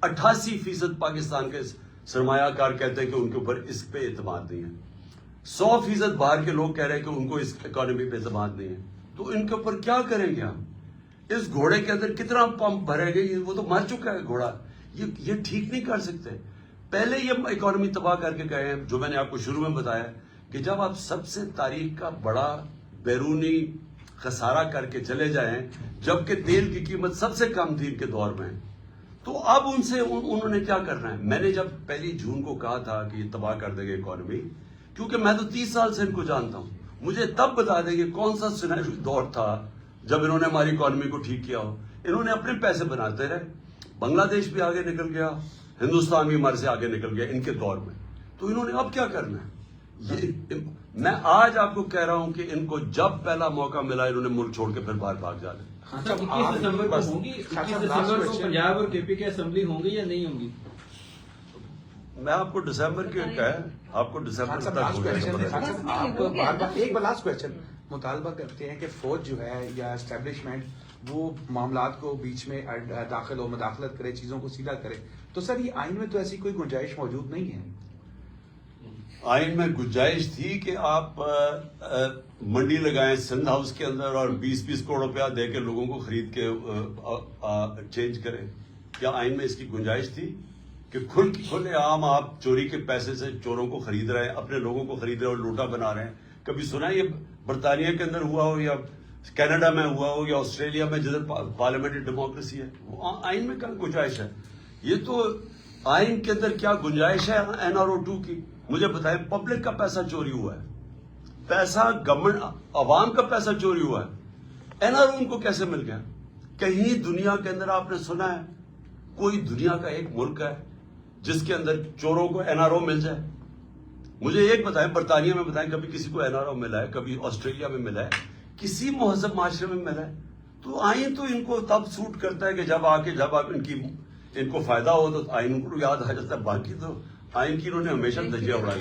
88% پاکستان کے سرمایہ کار کہتے ہیں کہ ان کے اوپر اس پہ اعتماد نہیں ہے. 100% باہر کے لوگ کہہ رہے ہیں کہ ان کو اس اکانومی پہ اعتماد نہیں ہے. تو ان کے اوپر کیا کریں گے ہم؟ اس گھوڑے کے اندر کتنا پمپ بھرے گے, وہ تو مر چکا ہے گھوڑا, یہ ٹھیک نہیں کر سکتے. پہلے یہ اکانومی تباہ کر کے گئے ہیں, جو میں نے آپ کو شروع میں بتایا کہ جب آپ سب سے تاریخ کا بڑا بیرونی خسارہ کر کے چلے جائیں, جبکہ تیل کی قیمت سب سے کم تھی ان کے دور میں, تو اب انہوں نے کیا کرنا ہے. میں نے جب پہلی جون کو کہا تھا کہ یہ تباہ کر دے گے اکانومی, کیونکہ میں تو 30 سال سے ان کو جانتا ہوں, مجھے تب بتا دیں کہ کون سا سینیریو دور تھا جب انہوں نے ہماری اکانومی کو ٹھیک کیا ہو. انہوں نے اپنے پیسے بناتے رہے, بنگلہ دیش بھی آگے نکل گیا, ہندوستان بھی ہمارے سے آگے نکل گیا ان کے دور میں. تو انہوں نے اب کیا کرنا ہے. میں آج آپ کو کہہ رہا ہوں کہ ان کو جب پہلا موقع ملا انہوں نے ملک چھوڑ کے پھر باہر بھاگ جانا. 21 دسمبر کو ہوں گی, 21 دسمبر کو پنجاب اور کے پی کے اسمبلی ہوں گی یا نہیں ہوں گی؟ میں آپ کو دسمبر کے آپ کو دسمبر تک ایک لاسٹ کوشچن مطالبہ کرتے ہیں کہ فوج جو ہے یا اسٹیبلشمنٹ وہ معاملات کو بیچ میں داخل ہو, مداخلت کرے, چیزوں کو سیدھا کرے. تو سر یہ آئین میں تو ایسی کوئی گنجائش موجود نہیں ہے. آئین میں گنجائش تھی کہ آپ منڈی لگائیں سندھ ہاؤس کے اندر اور 20-20 کروڑ روپیہ دے کے لوگوں کو خرید کے چینج کریں. کیا آئین میں اس کی گنجائش تھی کہ کھلے عام آپ چوری کے پیسے سے چوروں کو خرید رہے ہیں, اپنے لوگوں کو خرید رہے ہیں اور لوٹا بنا رہے ہیں؟ کبھی سنا یہ برطانیہ کے اندر ہوا ہو یا کینیڈا میں ہوا ہو یا آسٹریلیا میں جدھر پارلیمنٹری ڈیموکریسی ہے؟ وہ آئین میں کیا گنجائش ہے؟ یہ تو آئین کے اندر کیا گنجائش ہے NRO2 کی؟ مجھے بتائیں, پبلک کا پیسہ چوری ہوا ہے, پیسہ گورنمنٹ عوام کا پیسہ چوری ہوا ہے, NRO ان کو کیسے مل گیا؟ کہیں دنیا کے اندر آپ نے سنا ہے کوئی دنیا کا ایک ملک ہے جس کے اندر چوروں کو NRO مل جائے؟ مجھے ایک بتائیں, برطانیہ میں بتائیں کبھی کسی کو NRO ملا ہے, کبھی آسٹریلیا میں ملا ہے, کسی مہذب معاشرے میں ملا ہے؟ تو آئین تو ان کو تب سوٹ کرتا ہے کہ جب آپ ان کو فائدہ ہو تو آئین ان کو یاد آ جاتا ہے, باقی تو آئین کی انہوں نے ہمیشہ دھجیاں اڑائی.